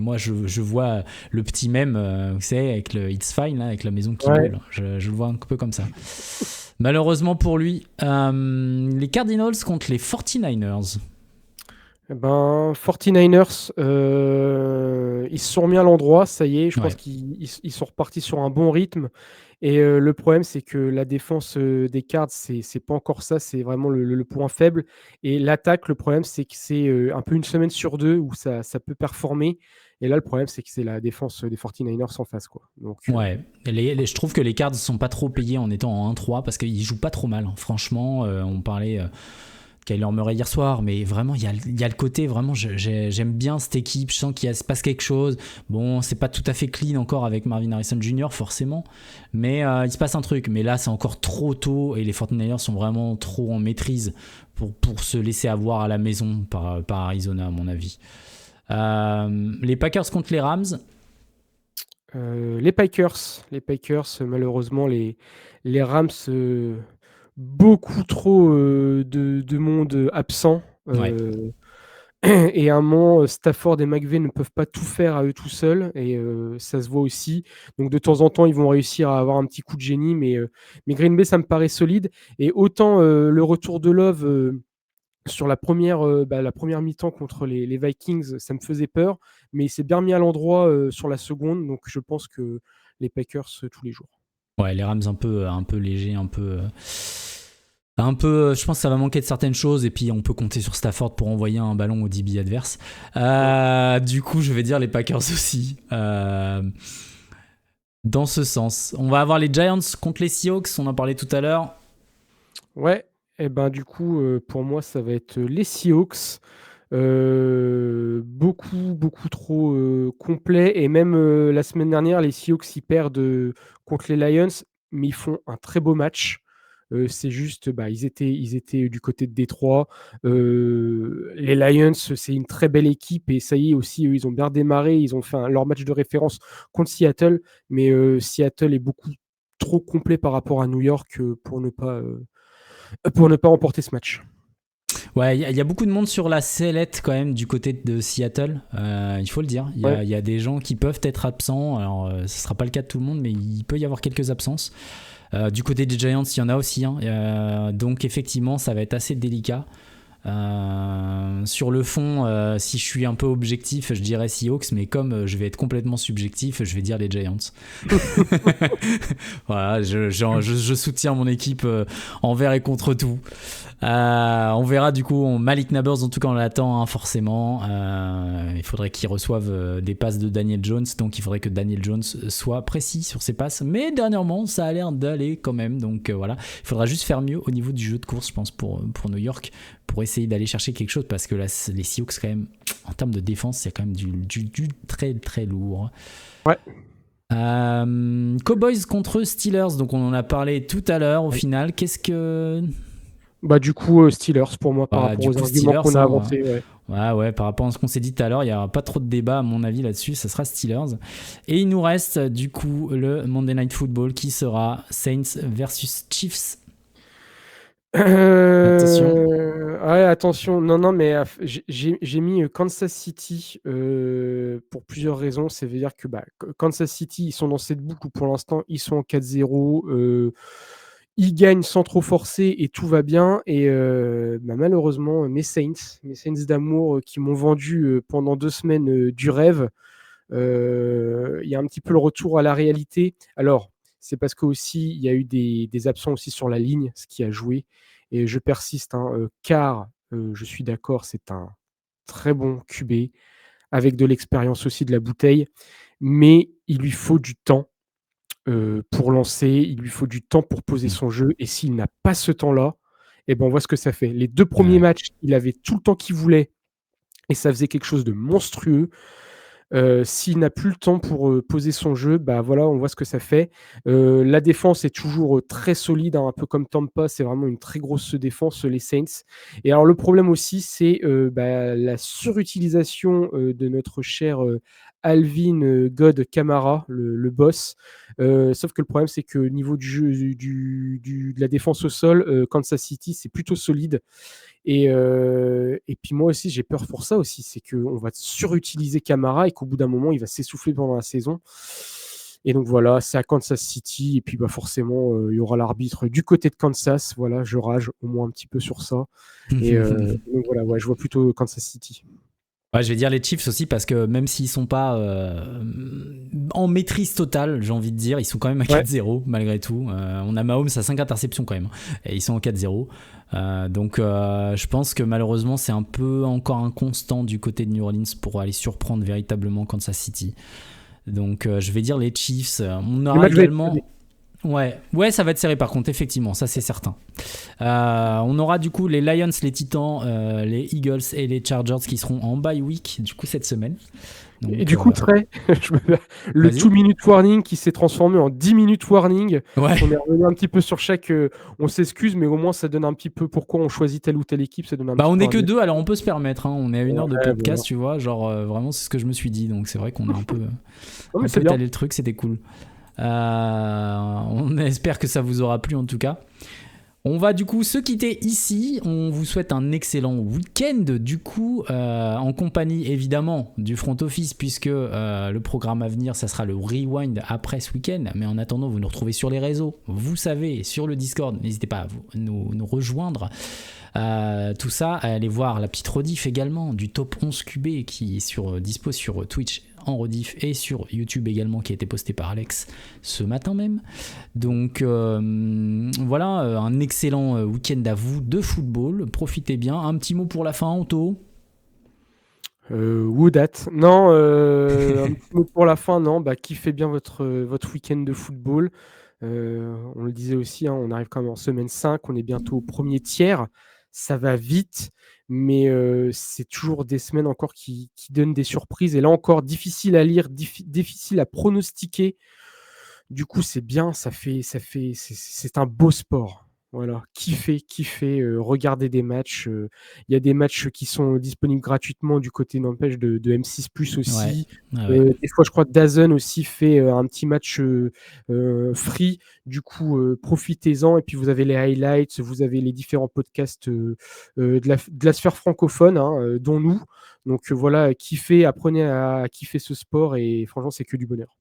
moi je vois le petit mème, vous savez, avec le It's Fine là, avec la maison qui brûle. Je le vois un peu comme ça. Malheureusement pour lui, les Cardinals contre les 49ers. 49ers, ils se sont remis à l'endroit, ça y est, je pense qu'ils sont repartis sur un bon rythme. Et le problème, c'est que la défense des Cards, c'est pas encore ça, c'est vraiment le point faible. Et l'attaque, le problème, c'est que c'est un peu 1 semaine sur 2 où ça peut performer. Et là, le problème, c'est que c'est la défense des 49ers en face, quoi. Donc, je trouve que les Cards sont pas trop payés en étant en 1-3, parce qu'ils jouent pas trop mal, hein. Franchement, on parlait Kyler Murray hier soir, mais vraiment il y a le côté vraiment j'aime bien cette équipe, je sens qu'il se passe quelque chose. Bon, c'est pas tout à fait clean encore avec Marvin Harrison Jr. forcément, mais il se passe un truc. Mais là c'est encore trop tôt, et les 49ers sont vraiment trop en maîtrise pour se laisser avoir à la maison par Arizona, à mon avis. Les Packers contre les Rams. Les Packers, malheureusement les Rams, beaucoup trop de monde absent. Et à un moment, Stafford et McVay ne peuvent pas tout faire à eux tout seuls, et ça se voit aussi. Donc de temps en temps, ils vont réussir à avoir un petit coup de génie, mais Green Bay, ça me paraît solide. Et autant le retour de Love sur la première mi-temps contre les Vikings, ça me faisait peur, mais il s'est bien mis à l'endroit sur la seconde, donc je pense que les Packers tous les jours. Ouais, les Rams un peu légers, un peu, je pense que ça va manquer de certaines choses, et puis on peut compter sur Stafford pour envoyer un ballon au DB adverse. Du coup, je vais dire les Packers aussi. Dans ce sens, on va avoir les Giants contre les Seahawks, on en parlait tout à l'heure. Ouais, et du coup, pour moi, ça va être les Seahawks. Beaucoup trop complet, et même la semaine dernière, les Seahawks ils perdent contre les Lions, mais ils font un très beau match. C'est juste, ils étaient du côté de Détroit. Les Lions, c'est une très belle équipe, et ça y est aussi, ils ont bien démarré. Ils ont fait leur match de référence contre Seattle, mais Seattle est beaucoup trop complet par rapport à New York pour ne pas remporter ce match. Ouais, il y a beaucoup de monde sur la sellette quand même du côté de Seattle, il faut le dire. Il y a des gens qui peuvent être absents. Alors, ce ne sera pas le cas de tout le monde, mais il peut y avoir quelques absences. Du côté des Giants, il y en a aussi. Donc, effectivement, ça va être assez délicat. Sur le fond, si je suis un peu objectif, je dirais Seahawks, mais comme je vais être complètement subjectif, je vais dire les Giants. Voilà, je soutiens mon équipe envers et contre tout. On verra du coup. Malik Nabers, en tout cas, on l'attend forcément. Il faudrait qu'il reçoive des passes de Daniel Jones, donc il faudrait que Daniel Jones soit précis sur ses passes. Mais dernièrement, ça a l'air d'aller quand même. Donc voilà, il faudra juste faire mieux au niveau du jeu de course, je pense, pour New York, pour essayer d'aller chercher quelque chose, parce que là, les Seahawks, quand même, en termes de défense, il y a quand même du très très lourd. Ouais. Cowboys contre Steelers, donc on en a parlé tout à l'heure. Au final, qu'est-ce que... Bah du coup Steelers pour moi par rapport aux arguments qu'on a avancés. Ouais, par rapport à ce qu'on s'est dit tout à l'heure, il n'y aura pas trop de débat à mon avis là-dessus, ça sera Steelers. Et il nous reste du coup le Monday Night Football qui sera Saints versus Chiefs. Attention. Ouais, attention. Non, mais j'ai mis Kansas City pour plusieurs raisons. C'est-à-dire que Kansas City, ils sont dans cette boucle où pour l'instant, ils sont en 4-0. Ils gagnent sans trop forcer et tout va bien. Et malheureusement, mes Saints d'amour qui m'ont vendu pendant 2 semaines du rêve, il y a un petit peu le retour à la réalité. Alors, c'est parce qu'aussi, il y a eu des absents aussi sur la ligne, ce qui a joué. Et je persiste, car je suis d'accord, c'est un très bon QB, avec de l'expérience aussi de la bouteille. Mais il lui faut du temps pour lancer, il lui faut du temps pour poser son jeu. Et s'il n'a pas ce temps-là, on voit ce que ça fait. Les 2 premiers matchs, il avait tout le temps qu'il voulait. Et ça faisait quelque chose de monstrueux. S'il n'a plus le temps pour poser son jeu, voilà, on voit ce que ça fait. La défense est toujours très solide, un peu comme Tampa, c'est vraiment une très grosse défense, les Saints. Et alors le problème aussi, c'est la surutilisation de notre cher Alvin God Kamara, le boss. Sauf que le problème, c'est que au niveau du jeu, de la défense au sol, Kansas City, c'est plutôt solide. Et puis moi aussi, j'ai peur pour ça aussi, c'est qu'on va surutiliser Kamara et qu'au bout d'un moment, il va s'essouffler pendant la saison. Et donc voilà, c'est à Kansas City. Et puis forcément, il y aura l'arbitre du côté de Kansas. Voilà, je rage au moins un petit peu sur ça. Et donc voilà, je vois plutôt Kansas City. Ouais, je vais dire les Chiefs aussi parce que même s'ils sont pas en maîtrise totale, j'ai envie de dire, ils sont quand même à 4-0 malgré tout. On a Mahomes à 5 interceptions quand même, et ils sont en 4-0. Donc je pense que malheureusement c'est un peu encore inconstant du côté de New Orleans pour aller surprendre véritablement Kansas City. Donc je vais dire les Chiefs. On aura également... Ouais, ça va être serré par contre, effectivement, ça c'est certain. On aura du coup les Lions, les Titans, les Eagles et les Chargers qui seront en bye week du coup cette semaine. Donc, et du coup, le 2-minute warning qui s'est transformé en 10-minute warning. Ouais. On est revenu un petit peu sur chaque. On s'excuse, mais au moins ça donne un petit peu pourquoi on choisit telle ou telle équipe. Ça donne un on n'est que 2, alors on peut se permettre. On est à 1 heure de podcast, voilà. tu vois. Genre vraiment, c'est ce que je me suis dit. Donc c'est vrai qu'on a un peu, c'est étalé le truc, c'était cool. On espère que ça vous aura plu en tout cas. On va du coup se quitter ici. On vous souhaite un excellent week-end du coup, en compagnie évidemment du front office, puisque le programme à venir ça sera le rewind après ce week-end. Mais en attendant, vous nous retrouvez sur les réseaux, vous savez, sur le Discord. N'hésitez pas à nous rejoindre. Tout ça, allez voir la petite rediff également du top 11 QB qui est dispo sur Twitch en rediff et sur YouTube également, qui a été posté par Alex ce matin même. Donc voilà, un excellent week-end à vous de football. Profitez bien. Un petit mot pour la fin, Anto. Woodat. Non, un petit mot pour la fin, non. Kiffez bien votre week-end de football. On le disait aussi, on arrive quand même en semaine 5, on est bientôt au premier tiers. Ça va vite, mais c'est toujours des semaines encore qui donnent des surprises. Et là encore, difficile à lire, difficile à pronostiquer. Du coup, c'est bien, c'est un beau sport. Voilà, kiffez, regardez des matchs. Il y a des matchs qui sont disponibles gratuitement du côté, n'empêche, de M6+ aussi. Des fois, je crois que DAZN aussi fait un petit match free. Du coup, profitez-en. Et puis, vous avez les highlights, vous avez les différents podcasts de la sphère francophone, hein, dont nous. Donc voilà, kiffez, apprenez à kiffer ce sport et franchement, c'est que du bonheur.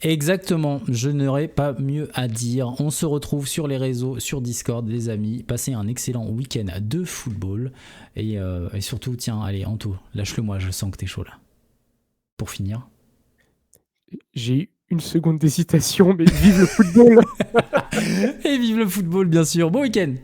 Exactement, je n'aurais pas mieux à dire. On se retrouve sur les réseaux, sur Discord, les amis. Passez un excellent week-end de football. Et surtout, tiens, allez, Anto, lâche-le-moi, je sens que t'es chaud là. Pour finir. J'ai eu une seconde d'hésitation, mais vive le football! Et vive le football, bien sûr. Bon week-end!